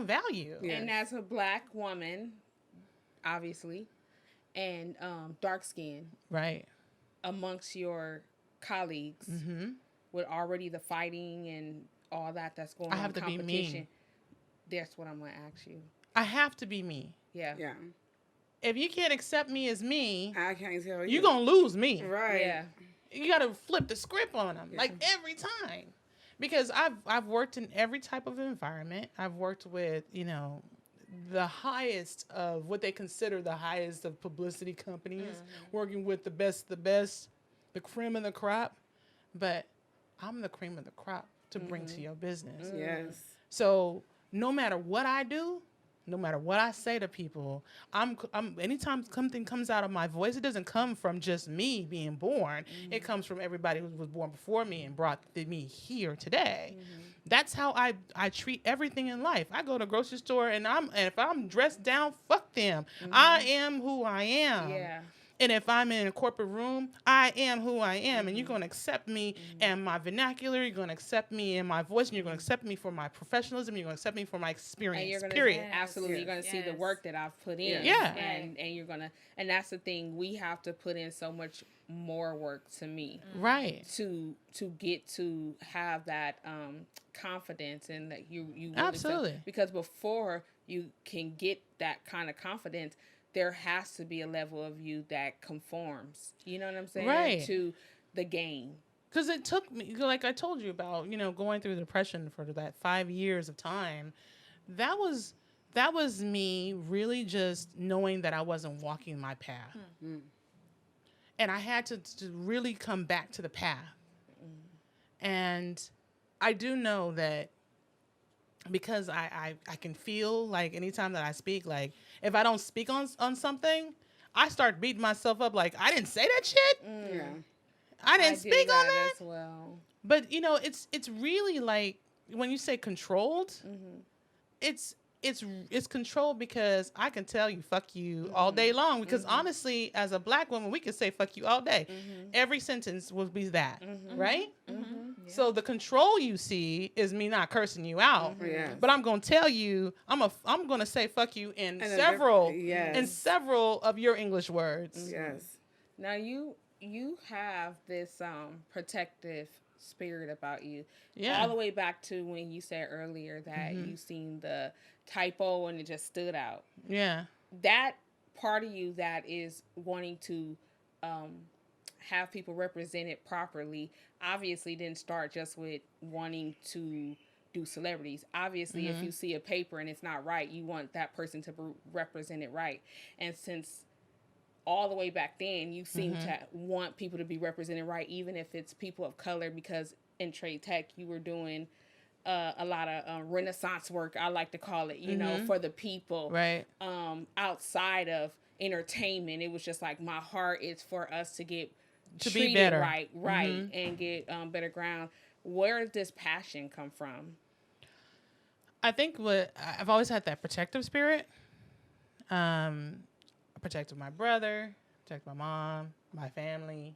value. Yes. And as a Black woman, obviously, and dark skin, right, amongst your colleagues, with already the fighting and all that's going on. I have to be me. That's what I'm gonna ask you. I have to be me. Yeah. Yeah. If you can't accept me as me, I can't tell you. You're gonna lose me. Right. Yeah. You gotta flip the script on them like every time, because I've worked in every type of environment. I've worked with the highest of what they consider the highest of publicity companies, working with the best, the cream of the crop. But I'm the cream of the crop to bring to your business. Yes. So no matter what I do, no matter what I say to people, I'm anytime something comes out of my voice, it doesn't come from just me being born. It comes from everybody who was born before me and brought me here today. That's how I treat everything in life. I go to a grocery store and if I'm dressed down, fuck them. I am who I am. Yeah. And if I'm in a corporate room, I am who I am. And you're going to accept me and my vernacular. You're going to accept me and my voice. And you're going to accept me for my professionalism. You're going to accept me for my experience, and you're gonna, period. Absolutely. You're going to see the work that I've put in. Yeah. And you're going to, and that's the thing. We have to put in so much more work to me. Right. To get to have that confidence and that you really absolutely. Because before you can get that kind of confidence, there has to be a level of you that conforms, you know what I'm saying? Right. To the game. Because it took me, like I told you about, going through depression for that 5 years of time. That was me really just knowing that I wasn't walking my path. And I had to really come back to the path. And I do know that because I can feel like anytime that I speak, like if I don't speak on something, I start beating myself up like I didn't say that shit. Yeah. I didn't speak on that. As well. But it's really like when you say controlled, it's controlled because I can tell you fuck you all day long because honestly, as a Black woman, we can say fuck you all day. Every sentence will be that, right? Yeah. So the control you see is me not cursing you out, but I'm gonna tell you I'm gonna say fuck you in several of your English words. Yes. Now you have this protective spirit about you. Yeah. All the way back to when you said earlier that you seen the typo and it just stood out. Yeah. That part of you that is wanting to have people represented properly obviously didn't start just with wanting to do celebrities. Obviously, if you see a paper and it's not right, you want that person to represent it right. And since all the way back then, you seem to want people to be represented right, even if it's people of color, because in trade tech, you were doing a lot of Renaissance work, I like to call it, you know, for the people. Right. Outside of entertainment, it was just like my heart is for us to get To treated be better. right, and get better ground. Where does this passion come from? I think I've always had that protective spirit. I protected my brother, protect my mom, my family.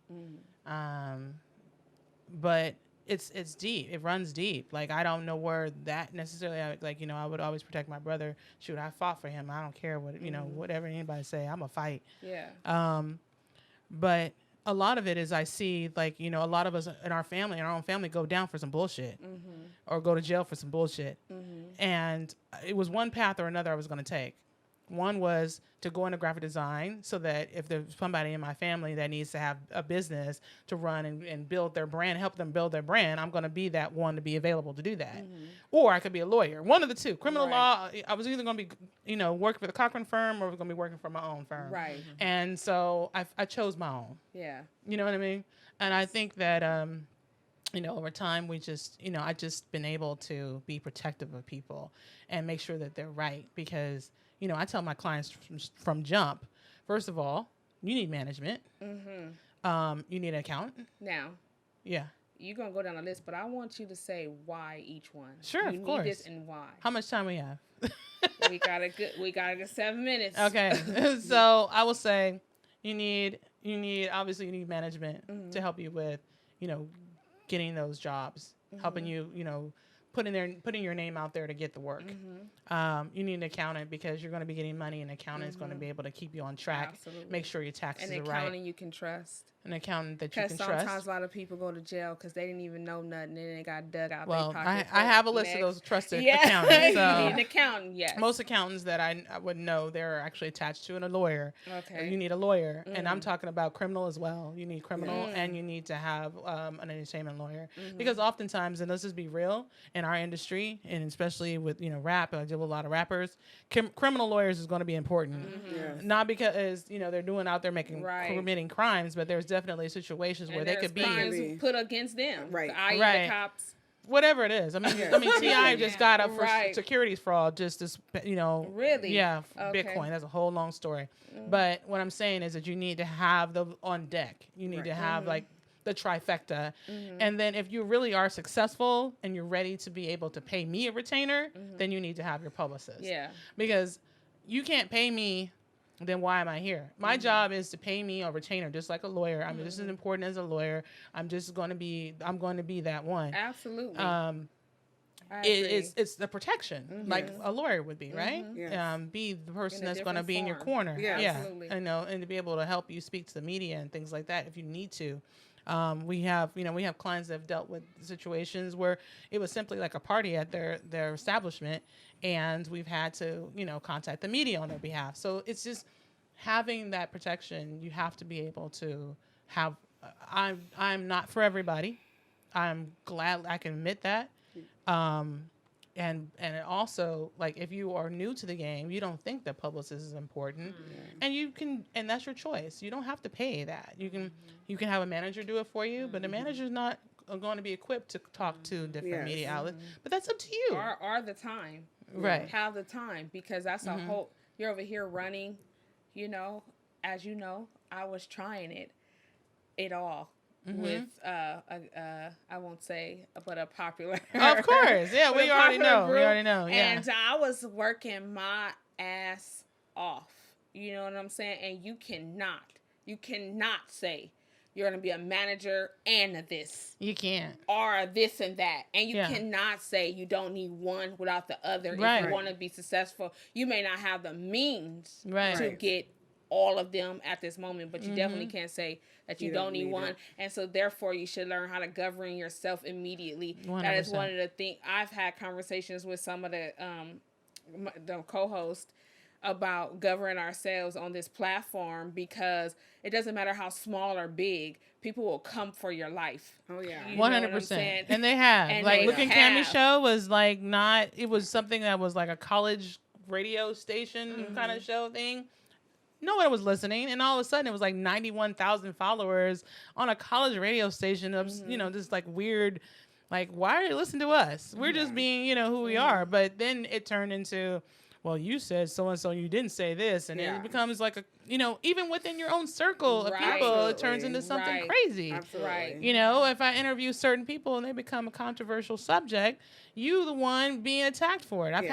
But it's deep. It runs deep. Like, I don't know where that necessarily, like, you know, I would always protect my brother. Shoot, I fought for him. I don't care what, you know, whatever anybody say, I'm a fight. Yeah. But a lot of it is I see, like, you know, a lot of us in our own family go down for some bullshit or go to jail for some bullshit. And it was one path or another I was going to take. One was to go into graphic design so that if there's somebody in my family that needs to have a business to run and build their brand, help them build their brand, I'm going to be that one to be available to do that. Or I could be a lawyer. One of the two. Criminal law, I was either going to be, you know, working for the Cochran firm or I was going to be working for my own firm. Right. And so I chose my own. Yeah. You know what I mean? And I think that, you know, over time, we just, you know, I just been able to be protective of people and make sure that they're right. Because, you know, I tell my clients from jump, first of all, you need management. You need an accountant. Now, Yeah. you're going to go down the list, but I want you to say why each one. Sure, you of course. need this and why. How much time we have? we got a good 7 minutes. Okay. So I will say obviously you need management to help you with, you know, getting those jobs, helping you, you know, putting your name out there to get the work. You need an accountant because you're going to be getting money, and an accountant is going to be able to keep you on track. Absolutely. Make sure your taxes An are right. accountant you can trust. An accountant that you can Because sometimes trust. a lot of people go to jail because they didn't even know nothing, and then they got dug out Well, their pocket. I have a list of those trusted Yeah. accountants. So You need an accountant, yes. most accountants that I would know, they're actually attached to a lawyer. Okay. You need a lawyer. And I'm talking about criminal as well. You need criminal and you need to have an entertainment lawyer. Because oftentimes, and let's just be real, in our industry, and especially with, you know, rap, I deal with a lot of rappers, criminal lawyers is going to be important. Yes. Not because, you know, they're doing out there committing crimes, but there's definitely situations where they could be crimes put against them. Right. I.e. Right. the cops. whatever it is. I mean, T.I. just got up for Right. securities fraud, just this, you know. Really? Yeah, Okay. Bitcoin. That's a whole long story. But what I'm saying is that you need to have the on deck. You need to have like the trifecta. And then if you really are successful and you're ready to be able to pay me a retainer, then you need to have your publicist. Yeah. Because you can't pay me, then why am I here? My job is to pay me a retainer, just like a lawyer. I'm just as important as a lawyer. I'm going to be that one. Absolutely. It's the protection, like a lawyer would be, right? Yes. Be the person In a that's going to different be in your form. corner. Yes. Yeah, Absolutely. I know, and to be able to help you speak to the media and things like that if you need to. We have clients that have dealt with situations where it was simply like a party at their establishment, and we've had to, contact the media on their behalf. So it's just having that protection. You have to be able to have. I'm not for everybody. I'm glad I can admit that. And also, like, if you are new to the game, you don't think that publicist is important, and that's your choice. You don't have to pay that. You can have a manager do it for you, but the manager's not going to be equipped to talk to different media outlets. But that's up to you. Or the time. Right. Have the time, because that's a whole. You're over here running. As you know, I was trying it all. With I won't say, but a popular. Of course, yeah, we already know. Group. We already know. Yeah. And I was working my ass off. You know what I'm saying? And you cannot say you're gonna be a manager and this. You can't. Or this and that. And you cannot say you don't need one without the other. Right. If you want to be successful, you may not have the means Right. to get all of them at this moment, but you definitely can't say that you don't need one. it. And so therefore you should learn how to govern yourself immediately. 100%. That is one of the things. I've had conversations with some of the co-hosts about governing ourselves on this platform, because it doesn't matter how small or big, people will come for your life. Oh yeah. You know what I'm 100%. saying? And they have. And like, they Look in have. Cammie show was like not, it was something that was like a college radio station kind of show thing. No one was listening, and all of a sudden it was like 91,000 followers on a college radio station of, this like weird, Like, why are you listening to us? We're just being, who we are. But then it turned into, well, you said so-and-so, you didn't say this. And then it becomes like even within your own circle of people, it turns into something crazy. Absolutely. Right. If I interview certain people and they become a controversial subject, you the one being attacked for it. I've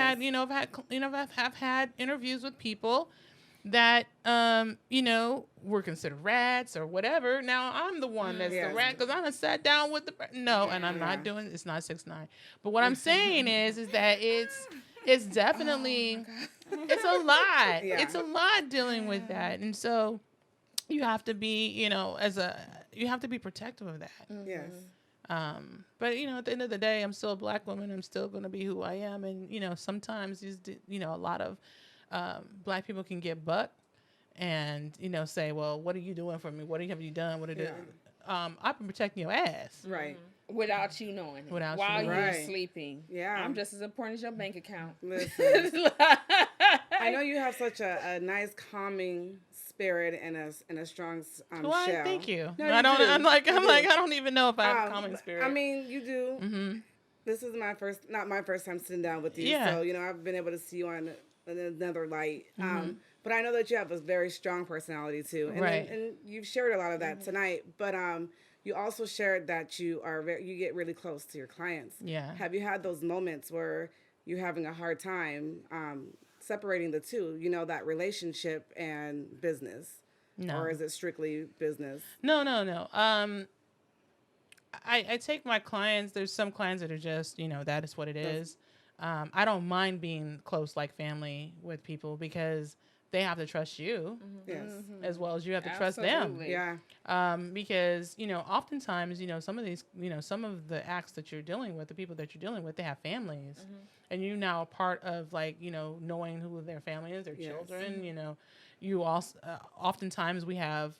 had interviews with people that, were considered rats or whatever. Now I'm the one that's the rat because I done sat down with and I'm not doing, it's not 6ix9ine. But what I'm saying is that it's definitely, it's a lot. Yeah. It's a lot dealing with that. And so you have to be, you have to be protective of that. Mm-hmm. Yes. But at the end of the day, I'm still a black woman. I'm still going to be who I am. And, sometimes a lot of black people can get bucked and, say, well, what are you doing for me? What have you done? What are you I've been protecting your ass. Right. Without you knowing it. While you're sleeping. Yeah. I'm just as important as your bank account. Listen. I know you have such a nice calming spirit and a strong shell. Thank you. No, I don't. I'm like I don't even know if I have a calming spirit. I mean, you do. Mm-hmm. This is not my first time sitting down with you. Yeah. So I've been able to see you on another light. But I know that you have a very strong personality too, and right. And you've shared a lot of that tonight. But you also shared that you get really close to your clients. Yeah. Have you had those moments where you're having a hard time separating the two? That relationship and business. No. Or is it strictly business? No. I take my clients. There's some clients that are just, that is what it is. I don't mind being close like family with people because they have to trust you as well as you have to trust them. Yeah. Because, oftentimes, some of these, some of the acts that you're dealing with, the people that you're dealing with, they have families. And you now are part of knowing who their family is, their children, you also, oftentimes we have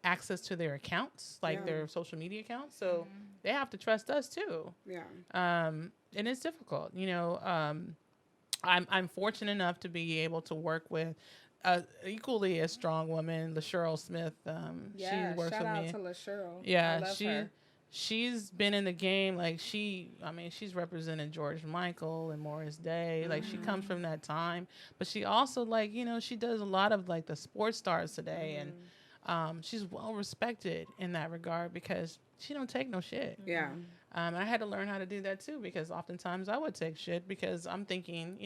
access to their accounts, their social media accounts. So they have to trust us too. Yeah. And it's difficult, I'm fortunate enough to be able to work with equally a strong woman, LaSheryl Smith. She works shout with out me. to LaSheryl. Yeah, I love her. She's been in the game. She's represented George Michael and Morris Day. She comes from that time, but she also she does a lot of the sports stars today, and she's well respected in that regard because she don't take no shit. Yeah. I had to learn how to do that too because oftentimes I would take shit because I'm thinking,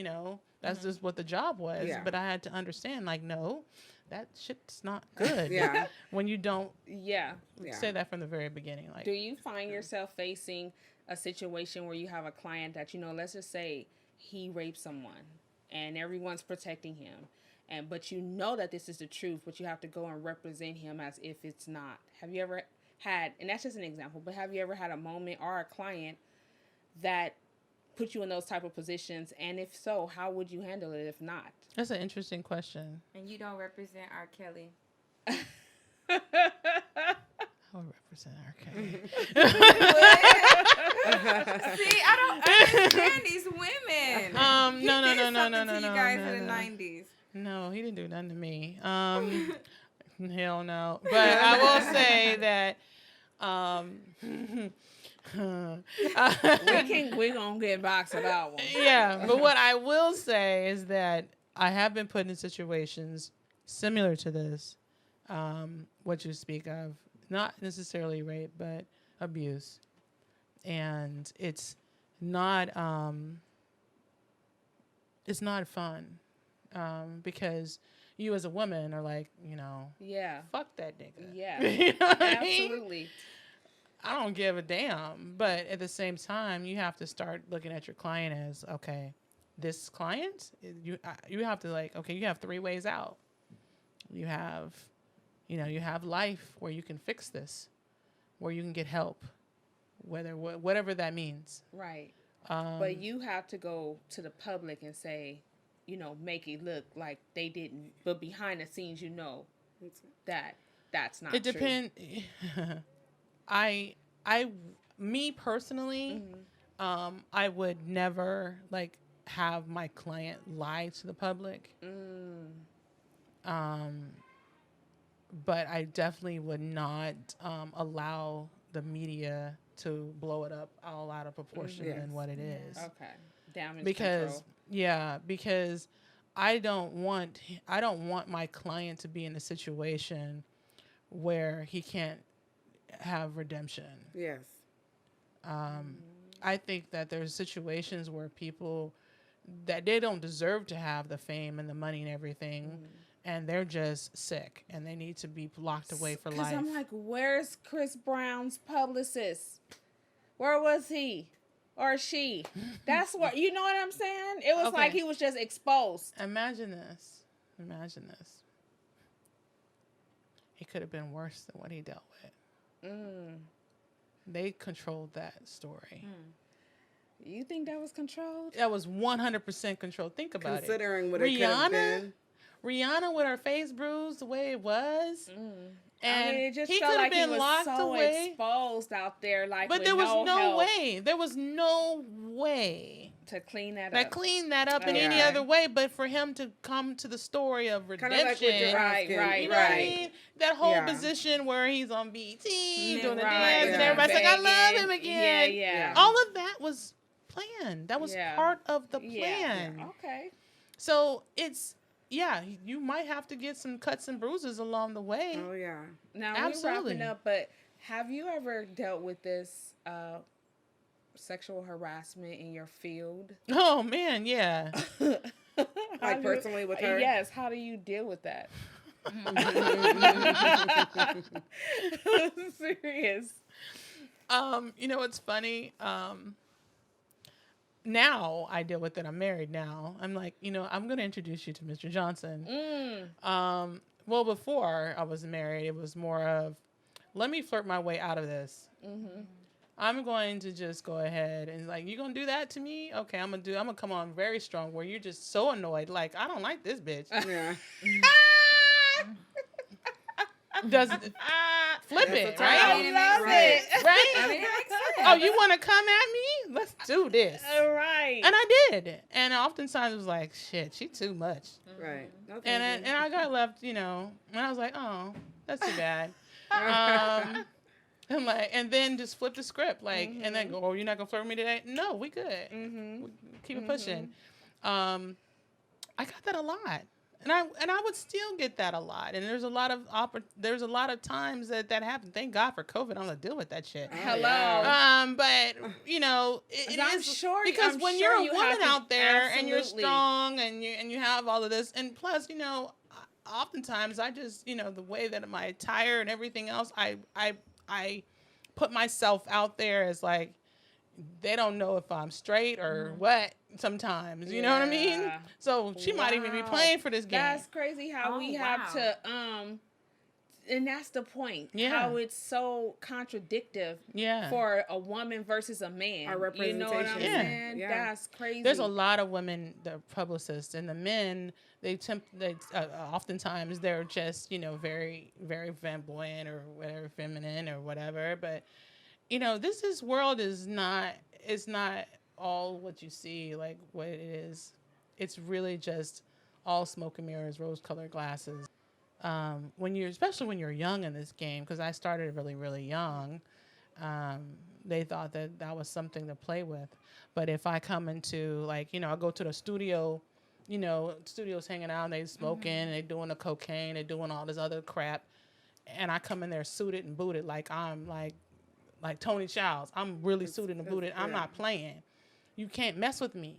that's just what the job was. Yeah. But I had to understand, no, that shit's not good. Yeah. When you don't Yeah. say that from the very beginning. Do you find yourself facing a situation where you have a client that, let's just say he raped someone and everyone's protecting him, but that this is the truth, but you have to go and represent him as if it's not? Have you ever had, and that's just an example, but have you ever had a moment or a client that put you in those type of positions? And if so, how would you handle it if not? That's an interesting question. And you don't represent R. Kelly. I would represent R. Kelly. See, I don't understand these women. No. You guys in the 90s. No, he didn't do nothing to me. Hell no. But I will say that we're gonna get boxed about one. Yeah, but what I will say is that I have been put in situations similar to this, what you speak of, not necessarily rape, but abuse, and it's not fun, because you as a woman are fuck that nigga. Yeah. Absolutely. I don't give a damn. But at the same time, you have to start looking at your client as, okay, this client, you have to you have three ways out. You have life where you can fix this, where you can get help, whatever that means. Right. But you have to go to the public and say, make it look like they didn't, but behind the scenes, that's not true. It depends. Me personally, I would never have my client lie to the public. But I definitely would not allow the media to blow it up all out of proportion than what it is. Okay. Damage Because control. because I don't want my client to be in a situation where he can't have redemption. Yes. I think that there's situations where people that they don't deserve to have the fame and the money and everything, and they're just sick and they need to be locked away for life. I'm like, where's Chris Brown's publicist? Where was he or she? That's what, you know what I'm saying? It was like he was just exposed. Imagine this. It could have been worse than what he dealt with. They controlled that story. You think that was controlled? That was 100% controlled. Think about Considering it. what it could have been. Rihanna with her face bruised the way it was. And I mean, it just he felt could have like been he was locked so away. exposed out there, like, But with there was no help way. There was no way to clean that that up. clean that up in any Yeah. other way, but for him to come to the story of Kind redemption. of like with Right, You know what I mean? That whole position where he's on BT doing the dance and everybody's like, I love him again. Yeah. All of that was planned. That was part of the Yeah. plan. Okay. So it's, you might have to get some cuts and bruises along the way. Oh, yeah. Now, Absolutely. we're wrapping up, but have you ever dealt with this sexual harassment in your field? Oh, man, yeah. Like personally with her? Yes. How do you deal with that? Serious. You know what's funny? Now I deal with it. I'm married now. I'm like, I'm going to introduce you to Mr. Johnson. Well, before I was married, it was more of, let me flirt my way out of this. I'm going to just go ahead and like, you going to do that to me? Okay, I'm going to come on very strong where you're just so annoyed. Like, I don't like this bitch. Yeah. Does flip it, right? I mean, it makes sense. Right? I mean, it makes sense. Oh, you want to come at me? Let's do this. All right. And I did. And oftentimes it was like, shit, she too much. Right. No, thank And you. I got left, and I was like, oh, that's too bad. I'm like, and then just flip the script, like, and then go, oh, you're not gonna flirt with me today? No, we good. We keep it pushing. I got that a lot, and I would still get that a lot. And there's a lot of times that happened. Thank God for COVID. I'm gonna deal with that shit. Hello. But it I'm is sure because I'm when sure you're a you woman have to- out there and you're absolutely. strong and you have all of this, and plus oftentimes I just the way that my attire and everything else, I put myself out there as like they don't know if I'm straight or what sometimes. You know what I mean? Yeah. So she might even be Wow. playing for this game. That's crazy how we have to and that's the point. Yeah. How it's so contradictive Yeah. for a woman versus a man. Our You know what I'm representation. Yeah. saying? Yeah. That's crazy. There's a lot of women that are publicists, and the men oftentimes they're just very very flamboyant or whatever, feminine or whatever. But this world is not all what you see like what it is. It's really just all smoke and mirrors, rose-colored glasses. Especially when you're young in this game, because I started really really young. They thought that was something to play with. But if I come into I go to the studio, studios hanging out, and they smoking, and they doing the cocaine, they doing all this other crap, and I come in there suited and booted like I'm like Tony Childs. I'm really suited and booted. I'm not playing. You can't mess with me.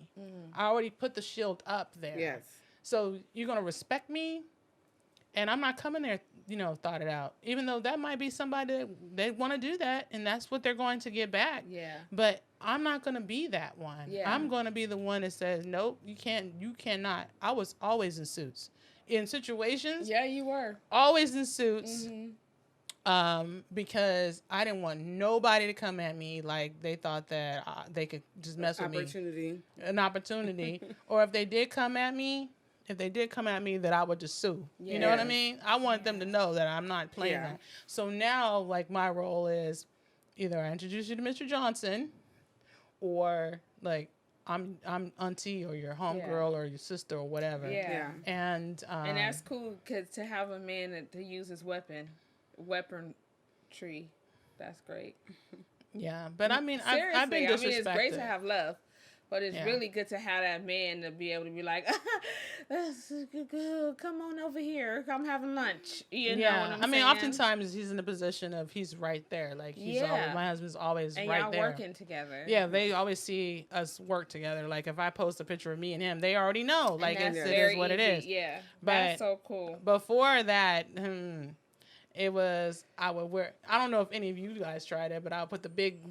I already put the shield up there. Yes. So you're gonna respect me, and I'm not coming there, thought it out. Even though that might be somebody that they want to do that, and that's what they're going to get back. Yeah. But I'm not going to be that one. Yeah. I'm going to be the one that says, nope, you cannot. I was always in suits. In situations, Yeah, you were. always in suits. Because I didn't want nobody to come at me like they thought that they could just mess with me. An opportunity. Or if they did come at me, that I would just sue. You know what I mean? I want them to know that I'm not playing that. So now, my role is either I introduce you to Mr. Johnson, or I'm auntie or your homegirl or your sister or whatever. Yeah. And that's cool because to have a man to use his weaponry, that's great. Yeah, but I mean, Seriously, I've been disrespected. it's great to have love, but it's Yeah. really good to have that man to be able to be like, come on over here, come having lunch. You know what I'm saying? Oftentimes he's in a position of he's right there. Like he's always, my husband's always and right y'all there. working together. Yeah, they always see us work together. Like if I post a picture of me and him, they already know. Like it is what it is. Yeah, but that's so cool. Before that, it was I would wear. I don't know if any of you guys tried it, but I would put the big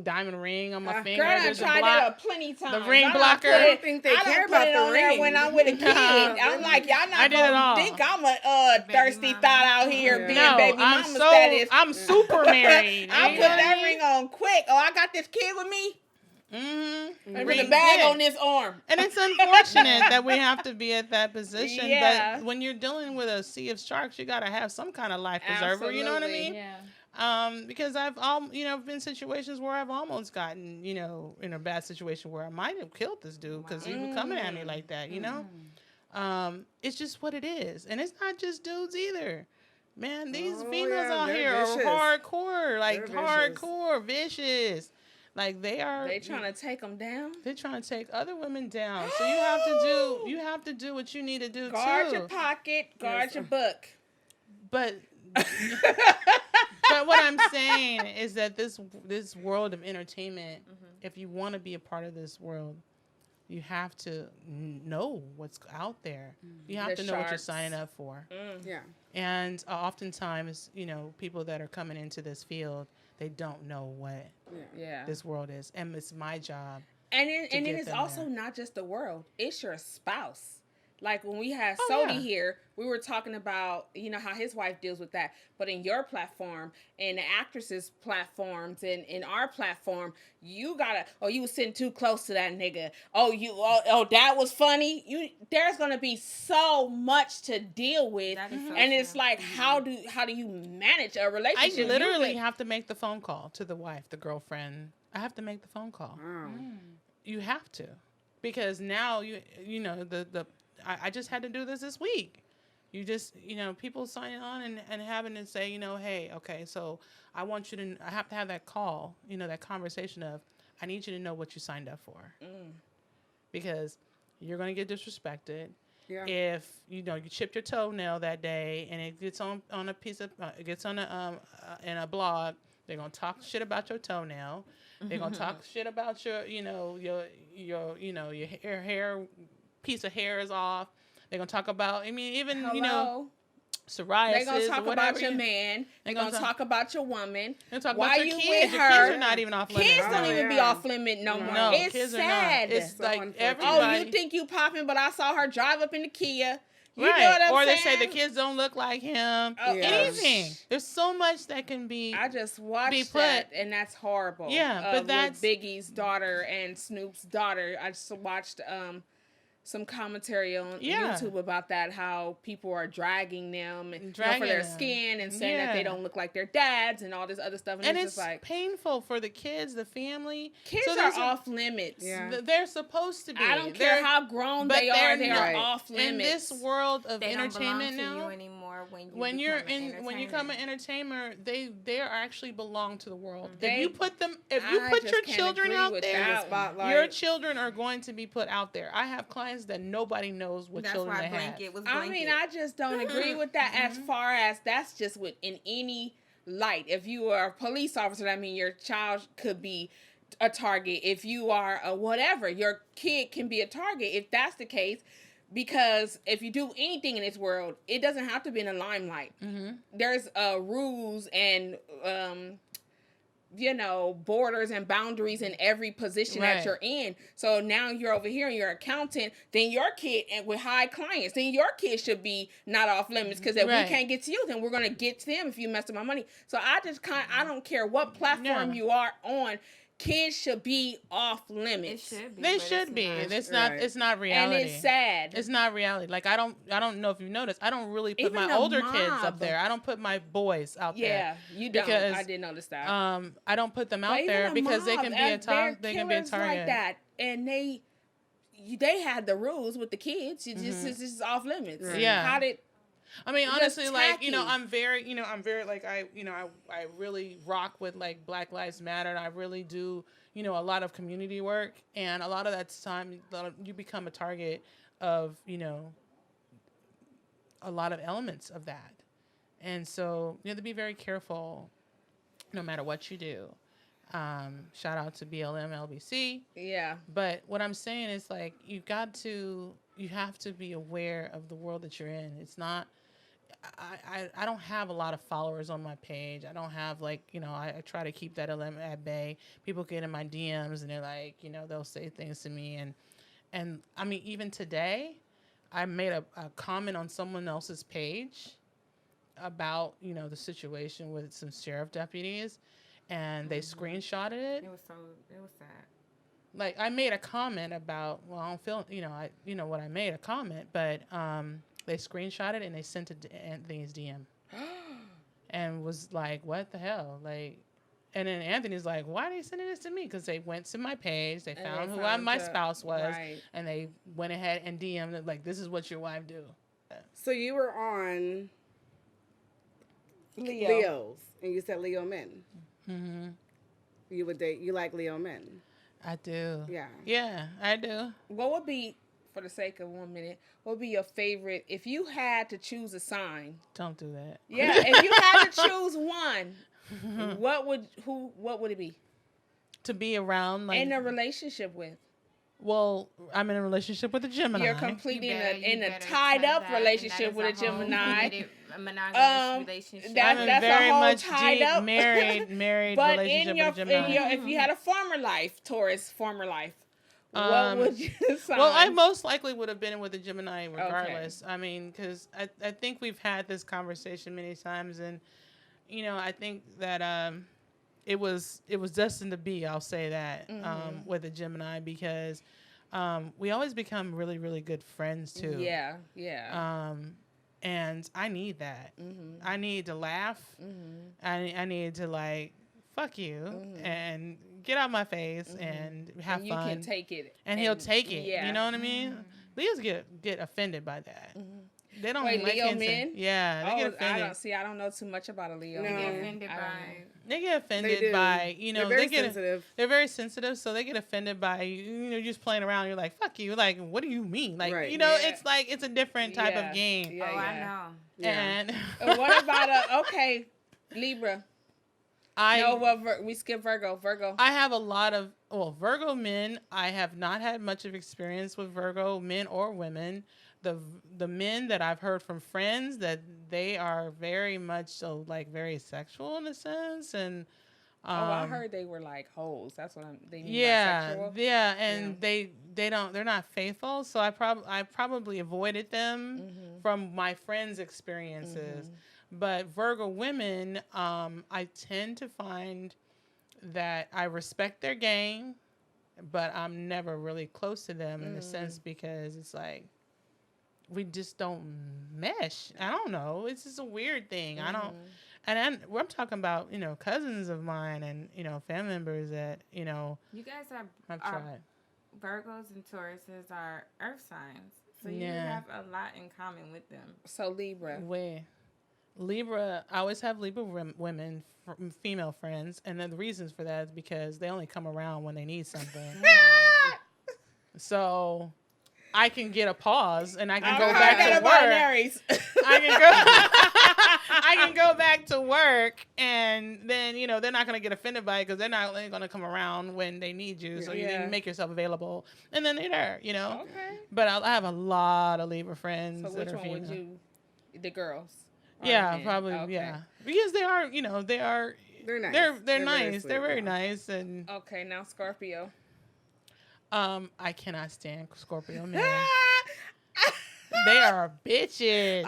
diamond ring on my finger. Girl, I tried that plenty times. The ring blocker. I don't think they care about the ring. When I'm with a kid, I'm like, y'all not gonna think I'm a thirsty thought out here being baby mama status. I'm super married. I put that ring on quick. Oh, I got this kid with me. Mm-hmm. With a bag on this arm. And it's unfortunate that we have to be at that position. Yeah. But when you're dealing with a sea of sharks, you gotta have some kind of life preserver. You know what I mean? Yeah. Because I've been in situations where I've almost gotten, in a bad situation where I might have killed this dude because he was coming at me like that. You know, it's just what it is, and it's not just dudes either. Man, these females out here vicious. are hardcore, like They're hardcore, vicious. Like they trying to take them down. They're trying to take other women down. So you have to do what you need to do. Guard too. your pocket, guard your book. But what I'm saying is that this world of entertainment, if you want to be a part of this world, you have to know what's out there. You have to know what you're signing up for. Yeah. And oftentimes, people that are coming into this field, they don't know what this world is. And it's my job. And it is also not just the world. It's your spouse. Like when we had Sodi here, we were talking about, how his wife deals with that. But in your platform, in the actresses' platforms, and in our platform, you gotta, you was sitting too close to that nigga. That was funny. There's gonna be so much to deal with. And it's like, how do you manage a relationship? I literally have to make the phone call to the wife, the girlfriend. I have to make the phone call. You have to. Because now, I just had to do this week. You just, people signing on and having to say, hey, okay, so I have to have that call, that conversation of, I need you to know what you signed up for. Because you're going to get disrespected. Yeah. If, you chipped your toenail that day and it gets on a piece of, it gets on in a blog, they're going to talk shit about your toenail. They're going to talk shit about your hair, piece of hair is off. They're going to talk about, psoriasis. They're going to talk about your man. They're going to talk about your woman. Why you with her? The kids are not even off limit. Kids don't even be off limit no more. No, it's kids sad. Are not. It's like everybody. You think you popping, but I saw her drive up in the Kia. You right. know what I'm or saying? They say the kids don't look like him. Anything. There's so much that can be. I just watched that, and that's horrible. Yeah, but that's Biggie's daughter and Snoop's daughter. I just watched some commentary on YouTube about that, how people are dragging them for their skin and saying that they don't look like their dads and all this other stuff. And it's just like painful for the kids, the family. Kids are off limits. Yeah. They're supposed to be. I don't care how grown they are. They are off limits. In this world of they entertainment don't belong to now, you anymore when you become an entertainer, they actually belong to the world. If you put your children out there, your children are going to be put out there. I have clients that nobody knows what children they have. I mean, I just don't agree with that as far as that's just in any light. If you are a police officer, that means your child could be a target. If you are a whatever, your kid can be a target. If that's the case, because if you do anything in this world, it doesn't have to be in the limelight. There's rules and borders and boundaries in every position that you're in. So now you're over here and you're an accountant, then your kid, and with high clients, then your kid should be not off limits, because if we can't get to you, then we're going to get to them if you mess up my money. So I I don't care what platform you are on, kids should be off limits. They should be. It's not reality. And it's sad. It's not reality. Like I don't know if you noticed, I don't really put my older kids up there. I don't put my boys out there. Yeah, you don't. I did notice that. I don't put them out there because they can be a target. They can be a target. Like that, and they had the rules with the kids. It's just off limits. Yeah. How did? I mean, Just honestly, like, tacky. I'm very, like, I really rock with, like, Black Lives Matter. And I really do, a lot of community work. And a lot of that time, you become a target of, a lot of elements of that. And so you have to be very careful no matter what you do. Shout out to BLM LBC. Yeah. But what I'm saying is, like, you have to be aware of the world that you're in. It's not, I don't have a lot of followers on my page. I don't have, like, I try to keep that at bay. People get in my DMs and they're like, they'll say things to me. And I mean, even today, I made a comment on someone else's page about, the situation with some sheriff deputies, and they screenshotted it. It was sad. Like, I made a comment about, well, I don't feel, what I made a comment, but they screenshotted it and they sent it to Anthony's DM. And was like, what the hell? Like, and then Anthony's like, why are they sending this to me? Because they went to my page, they found who my spouse was, right. and they went ahead and DM'd it, like, this is what your wife do. So you were on Leo. Leos, and you said Leo men. Mm-hmm. You like Leo men. I do. Yeah. Yeah, I do. What would be, for the sake of 1 minute, what would be your favorite, if you had to choose a sign? Don't do that. Yeah, if you had to choose one, what would it be? To be around, like, In a relationship with? well, I'm in a relationship with a Gemini. You're completing in a better tied tie up that, and relationship that with a is whole Gemini. committed, a monogamous relationship. I'm in That's a very whole much tied deep up. married But relationship with a Gemini. if you had a former life, Taurus former life, what would you sign? Well, I most likely would have been with a Gemini regardless. Okay. I mean, because I think we've had this conversation many times, and I think that it was destined to be. I'll say that with a Gemini, because we always become really, really good friends too. Yeah, yeah. And I need that. Mm-hmm. I need to laugh. Mm-hmm. I need to, like, fuck you and get out my face and have and fun. You can take it. And he'll take it. Yeah. You know what I mean? Leos get offended by that. They don't Wait, like Leo men? Yeah, they get offended. I don't know too much about a Leo. No. They get offended by. They get offended by, they're very sensitive. They're very sensitive, so they get offended by, just playing around. You're like, fuck you. Like, what do you mean? Like, right. It's like, it's a different type of game. Yeah, I know. Yeah. And what about Libra? We skip Virgo. I have a lot of, Virgo men. I have not had much of experience with Virgo men or women. The men that I've heard from friends, that they are very much so, like, very sexual in a sense, and I heard they were like hoes. That's what they mean by sexual. Yeah, and they're not faithful. So I probably avoided them from my friends' experiences. But Virgo women, I tend to find that I respect their game, but I'm never really close to them in a sense, because it's like, we just don't mesh. I don't know. It's just a weird thing. I don't, and I'm talking about, cousins of mine and, family members that, You guys I've tried. Virgos and Tauruses are earth signs. So you have a lot in common with them. So Libra. Libra, I always have Libra women, female friends. And then the reasons for that is because they only come around when they need something. So I can get a pause and I can go back to work. I can go back to work, and then they're not gonna get offended by it because they're not gonna come around when they need you. So you need to make yourself available, and then they're there. Okay. But I have a lot of Libra friends. So which one would you? The girls. Yeah, probably. Okay. Yeah, because they are. They're nice. They're nice. They're very nice. And okay, now Scorpio. I cannot stand Scorpio men. They are bitches.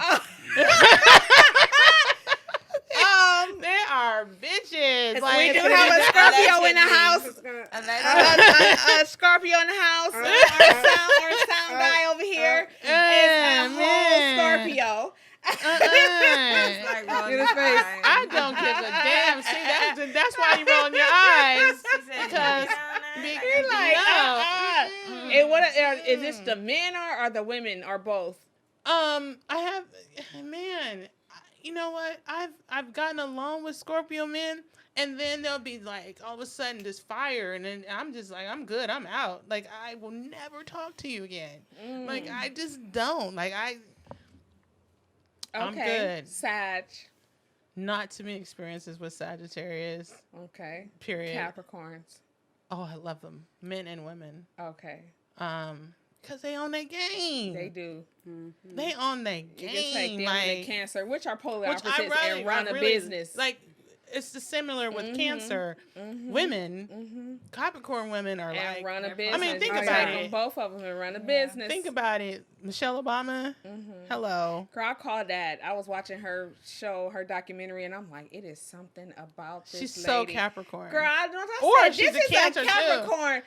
They are bitches. Like, we do have a Scorpio in the house. A Scorpio in the house. Our sound guy over here is a whole Scorpio. I don't give a damn. See, that's why you rolling your eyes. Because And what is this? The men are or the women or both? I have, man. You know what? I've gotten along with Scorpio men, and then they'll be like, all of a sudden, this fire, and then I'm just like, I'm good, I'm out. Like, I will never talk to you again. Like, I just don't. Like, I'm good. Sag. Not too many experiences with Sagittarius. Okay. Period. Capricorns. Oh, I love them, men and women. Okay. Because they own their game. They do. They own their You can take game. them and the Cancer, which are polar Which opposites, and run a business. Like, it's the similar with Cancer. Women, Capricorn women are and like, run a business. I mean, think You about take it. them, both of them, and run a business. Think about it. Michelle Obama, hello. Girl, I called that. I was watching her show, her documentary, and I'm like, it is something about this She's lady. so Capricorn. Girl, I know what Or I said. she's This a is Cancer, a too. Capricorn.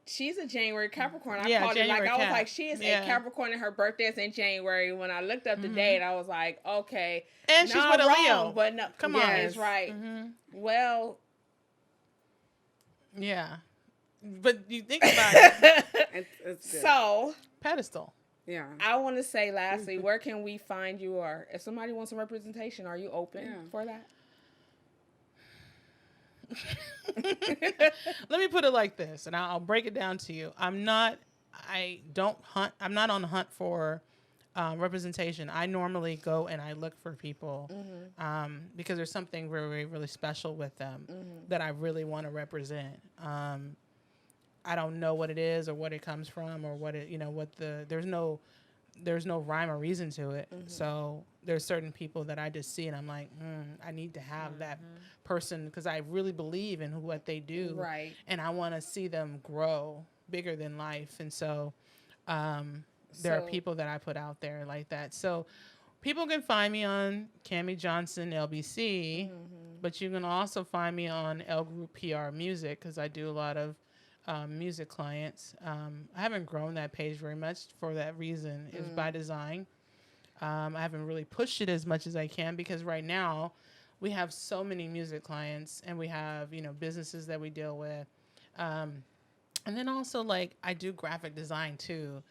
She's a January Capricorn. I Yeah, called it like January I was Cap. like, she is Yeah. a Capricorn, and her birthday is in January. When I looked up the date, I was like, okay, And she's not with a wrong, Leo. but no, Come yeah, on. it's right. Well, Yeah. But you think about it. It's good. so Pedestal. Yeah. I want to say, lastly, where can we find you? Or if somebody wants some representation, are you open for that? Let me put it like this, and I'll break it down to you. I'm not on the hunt for representation. I normally go and I look for people because there's something really, really special with them that I really want to represent. I don't know what it is or what it comes from or what it, there's no rhyme or reason to it. So there's certain people that I just see and I'm like, I need to have that person because I really believe in what they do. Right. And I want to see them grow bigger than life. And so there are people that I put out there like that. So people can find me on Cammie Johnson LBC, but you can also find me on L Group PR Music because I do a lot of music clients. I haven't grown that page very much for that reason. It's by design. I haven't really pushed it as much as I can because right now we have so many music clients and we have, businesses that we deal with. And then also like I do graphic design too.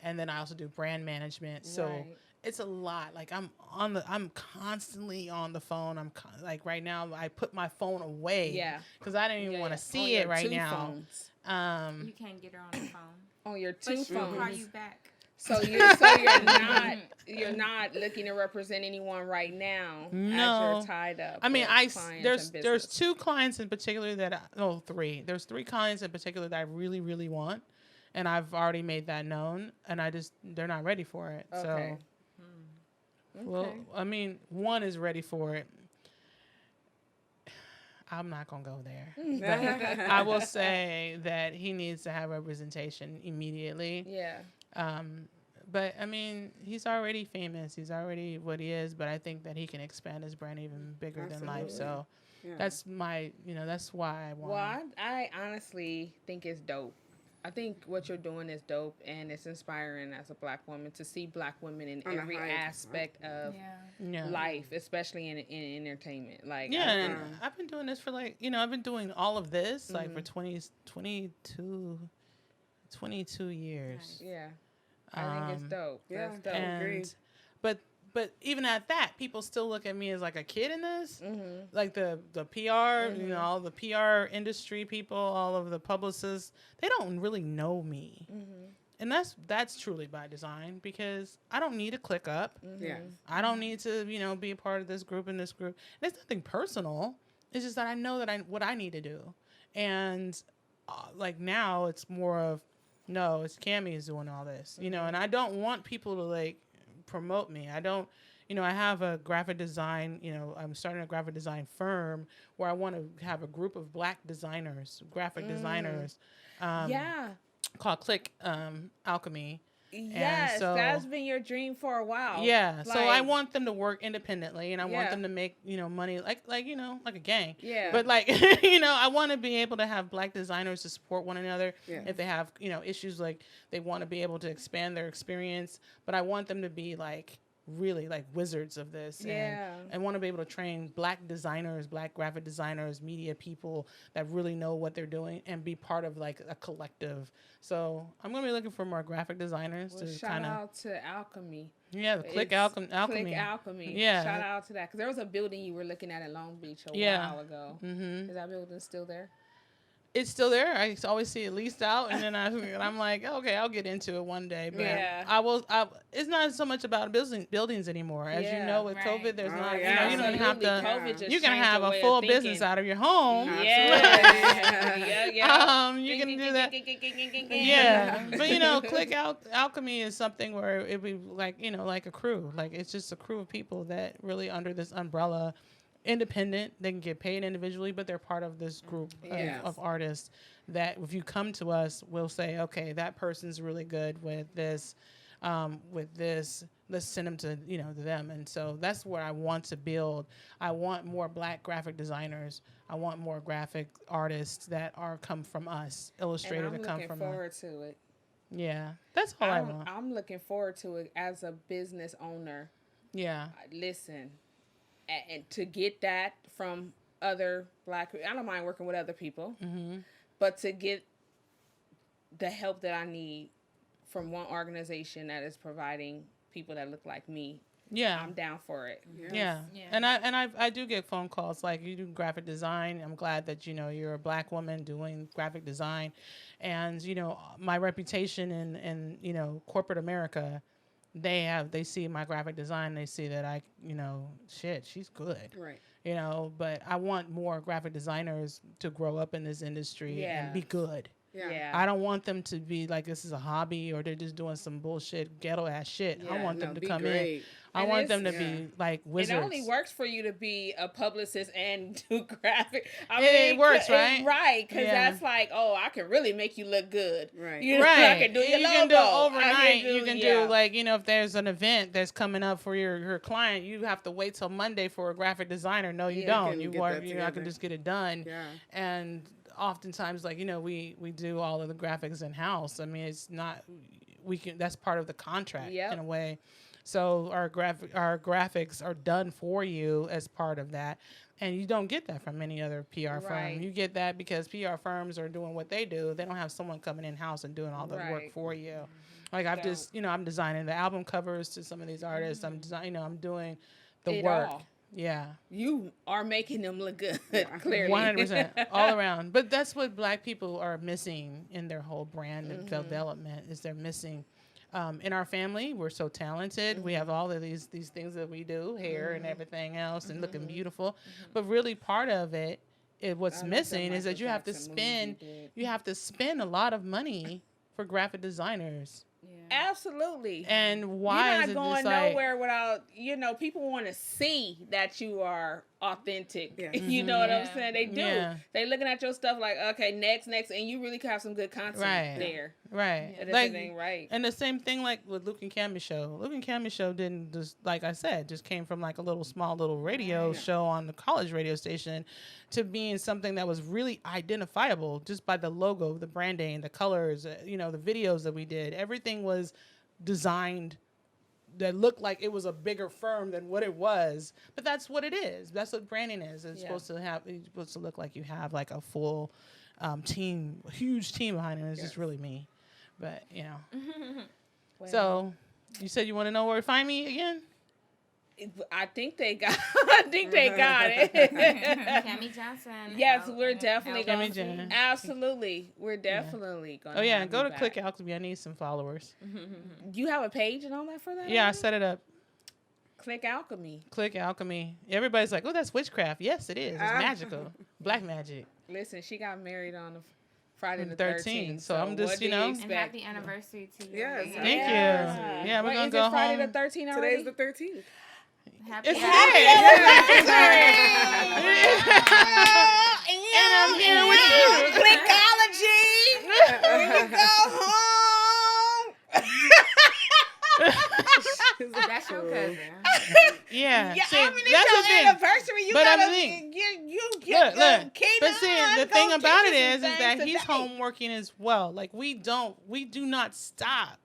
And then I also do brand management. So it's a lot. Like I'm constantly on the phone. Like right now I put my phone away. Yeah. Because I don't even want to see it right now. Phones. You can't get her on the phone. On your two But she'll call phones. you back. So you're not looking to represent anyone right now. No. As you're tied up. I mean, with clients and there's business. two clients in particular three. There's three clients in particular that I really, really want. And I've already made that known, and they're not ready for it. Okay. So, well, I mean, one is ready for it. I'm not going to go there. But I will say that he needs to have representation immediately. Yeah. But, I mean, he's already famous. He's already what he is, but I think that he can expand his brand even bigger than life. So that's that's why I want Well, I honestly think it's dope. I think what you're doing is dope, and it's inspiring as a Black woman to see Black women in every aspect of life, especially in entertainment. Like, and I've been doing this for I've been doing all of this for 22 years. Yeah, I think it's dope. Yeah, That's dope. I agree. But even at that, people still look at me as like a kid in this. Like the PR, all the PR industry people, all of the publicists, they don't really know me. And that's truly by design because I don't need to click up. Yeah. I don't need to, be a part of this group and this group. And it's nothing personal. It's just that I know that what I need to do. And like now it's more of, no, it's Cammie is doing all this, and I don't want people to like promote me. I don't, I have a graphic design, I'm starting a graphic design firm where I want to have a group of Black designers, graphic designers, called Click Alchemy. Yes, so, that's been your dream for a while. Yeah, so I want them to work independently, and I want them to make money like a gang. Yeah. But like I want to be able to have Black designers to support one another if they have issues like they want to be able to expand their experience. But I want them to be like really like wizards of this. And want to be able to train Black designers, Black graphic designers, media people that really know what they're doing and be part of like a collective. So I'm going to be looking for more graphic designers to shout out to Alchemy. Yeah, the Click Alchemy. Click Alchemy. Yeah. Shout out to that. Because there was a building you were looking at in Long Beach a while ago. Mm-hmm. Is that building still there? It's still there. I always see it leased out, and then I'm like, okay, I'll get into it one day. But I will. It's not so much about buildings anymore, as you know. With COVID, there's not. You don't have to. You can have a full business out of your home. Yeah. You can do that. Yeah, but Click Alchemy is something where it be like like a crew. Like it's just a crew of people that really under this umbrella. Independent, they can get paid individually, but they're part of this group of artists that if you come to us, we'll say, okay, that person's really good with this, let's send them to, to them. And so that's what I want to build. I want more Black graphic designers. I want more graphic artists that come from us, illustrator to come from us. I'm looking forward to it. Yeah, that's all I want. I'm looking forward to it as a business owner. Yeah. Listen. And to get that from other Black people, I don't mind working with other people, but to get the help that I need from one organization that is providing people that look like me, I'm down for it. Yeah. And I do get phone calls like you do graphic design. I'm glad that you're a Black woman doing graphic design, and my reputation in corporate America. They see my graphic design. They see that she's good. Right. But I want more graphic designers to grow up in this industry and be good. Yeah. I don't want them to be like this is a hobby or they're just doing some bullshit, ghetto ass shit. I want them to come in. I want them to be like wizards. It only works for you to be a publicist and do graphic. It works, right? Right, because that's like, I can really make you look good. Right. I can do your logo. You can do overnight. You can do like, if there's an event that's coming up for your client, you have to wait till Monday for a graphic designer. No, you don't. I can just get it done. Yeah. And oftentimes, like, we do all of the graphics in house. I mean, it's not, that's part of the contract in a way. So our graphics are done for you as part of that. And you don't get that from any other PR firm. You get that because PR firms are doing what they do. They don't have someone coming in house and doing all the work for you. Like I've just, I'm designing the album covers to some of these artists. I'm I'm doing the work. Yeah. You are making them look good, clearly. 100%, all around. But that's what Black people are missing in their whole brand development is they're missing. In our family, we're so talented. We have all of these things that we do, hair and everything else, and looking beautiful. But really, part of it, what's missing is that you have to spend a lot of money for graphic designers. Yeah. Absolutely. And why you're not going nowhere without, people want to see that you are authentic. Yeah. You know what I'm saying? They do. Yeah. They looking at your stuff like, okay, next, and you really have some good content there. Right. And everything right. And the same thing like with Luke and Cammie show. Luke and Cammie show didn't just, like I said, just came from like a small little radio show on the college radio station to being something that was really identifiable just by the logo, the branding, the colors, the videos that we did. Everything was designed that looked like it was a bigger firm than what it was. But that's what it is. That's what branding is. It's supposed to look like you have like a full team, a huge team behind it. It's just really me. But, Well, so you said you want to know where to find me again? I think they got it. Cammie Johnson. Yes, we're definitely going to. Absolutely. We're definitely going to. Oh, yeah. Go to Click Alchemy. I need some followers. You have a page and all that for that? Yeah, I set it up. Click Alchemy. Click Alchemy. Everybody's like, oh, that's witchcraft. Yes, it is. It's magical. Black magic. Listen, she got married on Friday the 13th. So I'm just, And happy anniversary to you. Yes. Thank you. Yeah, we're going to go home. Friday the 13th already? Today's the 13th. Happy anniversary. And I'm here with you. Clickology. We go home. That's your cousin. Yeah. Yeah, See, I mean, it's your anniversary. You gotta get But see, the thing about it is that he's home working as well. Like we do not stop.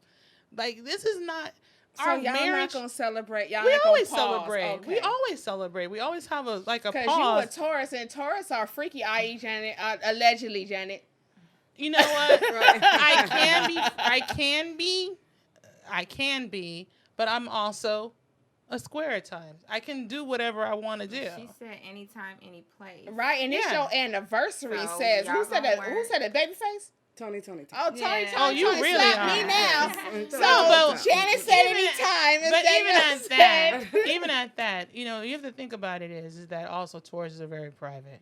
Like this is not. So our y'all marriage. not gonna celebrate. Y'all We not always gonna pause. celebrate. Okay. We always celebrate. We always have a Because you a pause. Taurus, and Taurus are freaky, i.e. Janet, allegedly Janet. You know what? Right. I can be, but I'm also a square at times. I can do whatever I want to do. She said anytime, any place. Right, and it's Yeah. your anniversary. So Says y'all who said gonna that? Who work? said it? Babyface. Tony. Oh, Tony. Yeah. Oh, you really slap me are. now. So, but Janet said even- anytime. and But Danielle said- even at that, you know, you have to think about it is that also Tauruses are very private.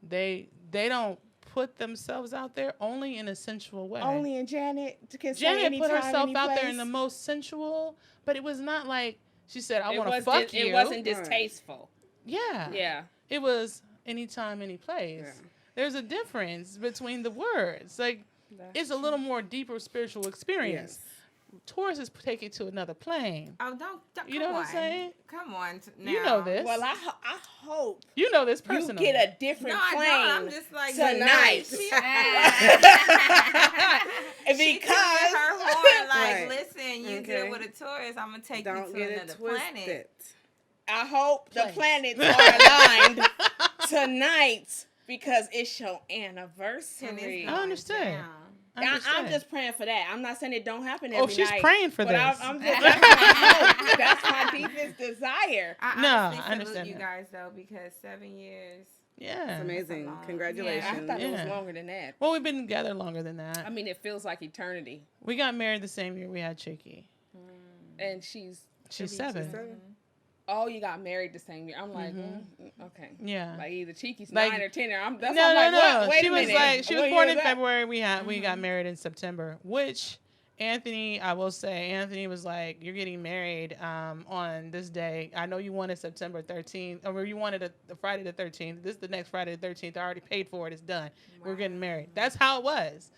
They don't put themselves out there only in a sensual way. Only in Janet can say Janet anytime, put herself any out there place. in the most sensual, but it was not like she said, "I It want to was fuck dis- you." It wasn't distasteful. Yeah. Yeah. It was anytime, any place. Yeah. There's a difference between the words. Like, it's a little more deeper spiritual experience. Yes. Tauruses take it to another plane. Oh, don't You come know what I'm on. saying? Come on. Now. You know this. Well, I hope You know this you personally. get a No, different I plane don't. I'm just like tonight. She because took her horn like, Right. listen, you Okay. deal with a Taurus, I'm gonna take Don't you get to it another twisted. planet. I hope the Place. planets are aligned tonight because it's your And anniversary. it's I going understand. down. I I'm understand. just praying for that. I'm not saying it don't happen every Oh, she's night. praying for but this. I'm just that's my hope. That's my deepest desire. I No, honestly I salute understand you that. guys though, because 7 years. Yeah. It's amazing. long. Congratulations. I thought it was Yeah. longer than that. Well, we've been together longer than that. I mean, it feels like eternity. We got married the same year we had Chicky. And she's She's 7. oh, you got married the same year. I'm like, okay. Yeah. Like either Cheeky's Like- 9 or 10. That's No, I'm no, like, no. what? Wait She a was minute. like, she was What born year in is that? February. We got married in September, which Anthony, I will say, Anthony was like, "You're getting married on this day. I know you wanted September 13th, or you wanted a Friday the 13th. This is the next Friday the 13th. I already paid for it. It's done. We're getting married." That's how it was.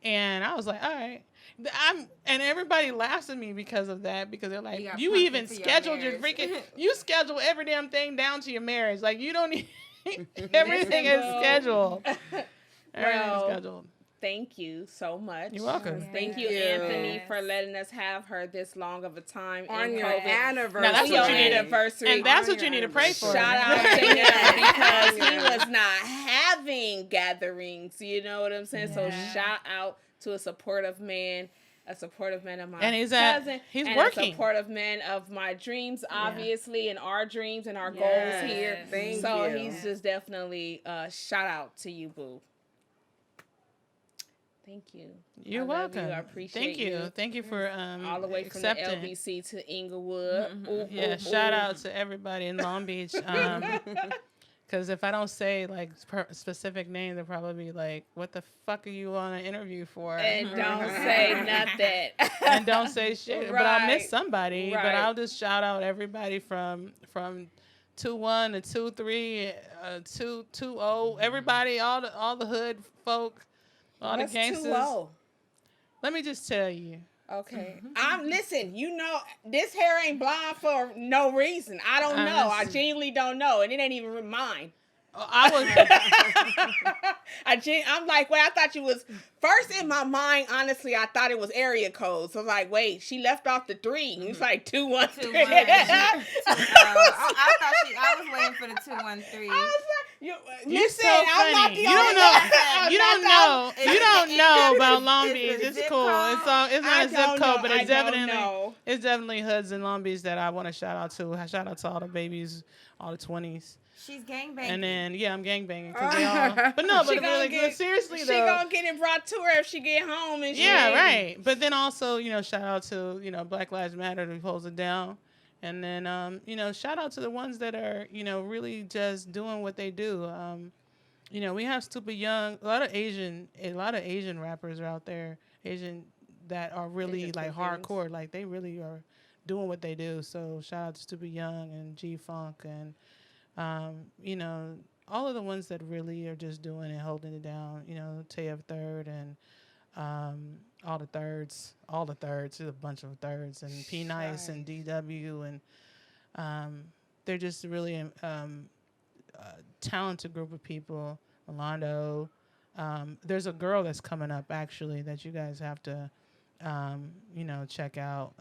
And I was like, all right. And everybody laughs at me because of that, because they're like, You got you pumpkin even for your scheduled your marriage. freaking, you schedule every damn thing down to your marriage. Like, you don't need, everything is scheduled. Everything is Well, scheduled. Thank you so much. You're welcome. Thank you, Yes. Anthony, for letting us have her this long of a time On in your COVID. anniversary. Now, that's Your what you need to- anniversary. And that's On what you your need to pray for. Shout out to anniversary. him because he Yeah. was not having gatherings. You know what I'm saying? So Yeah. shout out to a supportive man of my And he's cousin. he's and working. a supportive man of my dreams, obviously, and our dreams and our Yes. goals here. Thank So you. he's just definitely shout out to you, boo. Thank you. You're I love welcome. you. I appreciate Thank you. you. Thank you for All the way from accepting. the LBC to Inglewood. Ooh, Yeah, ooh, shout ooh. out to everybody in Long Beach. Because if I don't say like specific names, they'll probably be like, "What the fuck are you on an interview for?" And don't say nothing. And don't say shit. But I'll miss Right. somebody. But Right. I'll just shout out everybody from 2-1 to 2-3, 2-2-0. Everybody, all the hood folk, all What's the gangsters. too low? Let me just tell you. Okay. Listen, you know, this hair ain't blonde for no reason. I don't know. I genuinely don't know. And it ain't even mine. I was. I'm like, wait, I thought you was first in my mind. Honestly, I thought it was area code. So I was like, wait, she left off the 3. It's like 213. 2-1. I thought I was waiting for the 213. I was like, You're listen, so I'm not funny. the You only don't know. one. You I'm don't not know. the- You don't know about Long Is Beach. it a It's zip cool. code? It's not I a zip don't code, know. but I it's don't definitely know. it's definitely hoods in Long Beach that I want to shout out to. I shout out to all the babies, all the 20s, She's gangbanging. and then I'm gangbanging because they all. But no, She but gonna really get- good. Seriously She though. gonna get it brought to her if she get home and Yeah, shit. right. But then also, shout out to, Black Lives Matter who holds it down. And then, shout out to the ones that are, really just doing what they do. We have stupid young, a lot of Asian rappers are out there, Asian that are really Asian like Philippines. hardcore. Like they really are doing what they do. So shout out to Stupid Young and G Funk and, all of the ones that really are just doing and holding it down. Taya Third and all the thirds. There's a bunch of thirds and P Nice and DW and they're just really a talented group of people. Rolando. There's a girl that's coming up actually that you guys have to check out.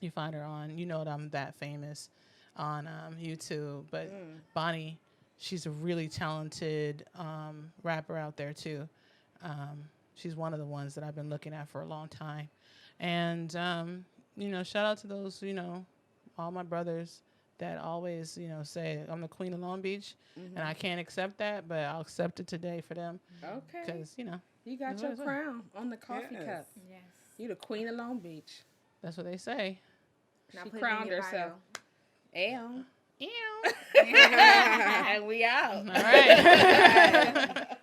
You find her on, you know that I'm that famous on YouTube. But Bonnie, she's a really talented rapper out there too. She's one of the ones that I've been looking at for a long time. And, you know, shout out to those, you know, all my brothers that always, you know, say I'm the queen of Long Beach. And I can't accept that, but I'll accept it today for them. Okay. Because, you know. You got your crown on the coffee cup. Yes. You the queen of Long Beach. That's what they say. Now She put it in crowned your herself. bio. Ew. And we out. All right.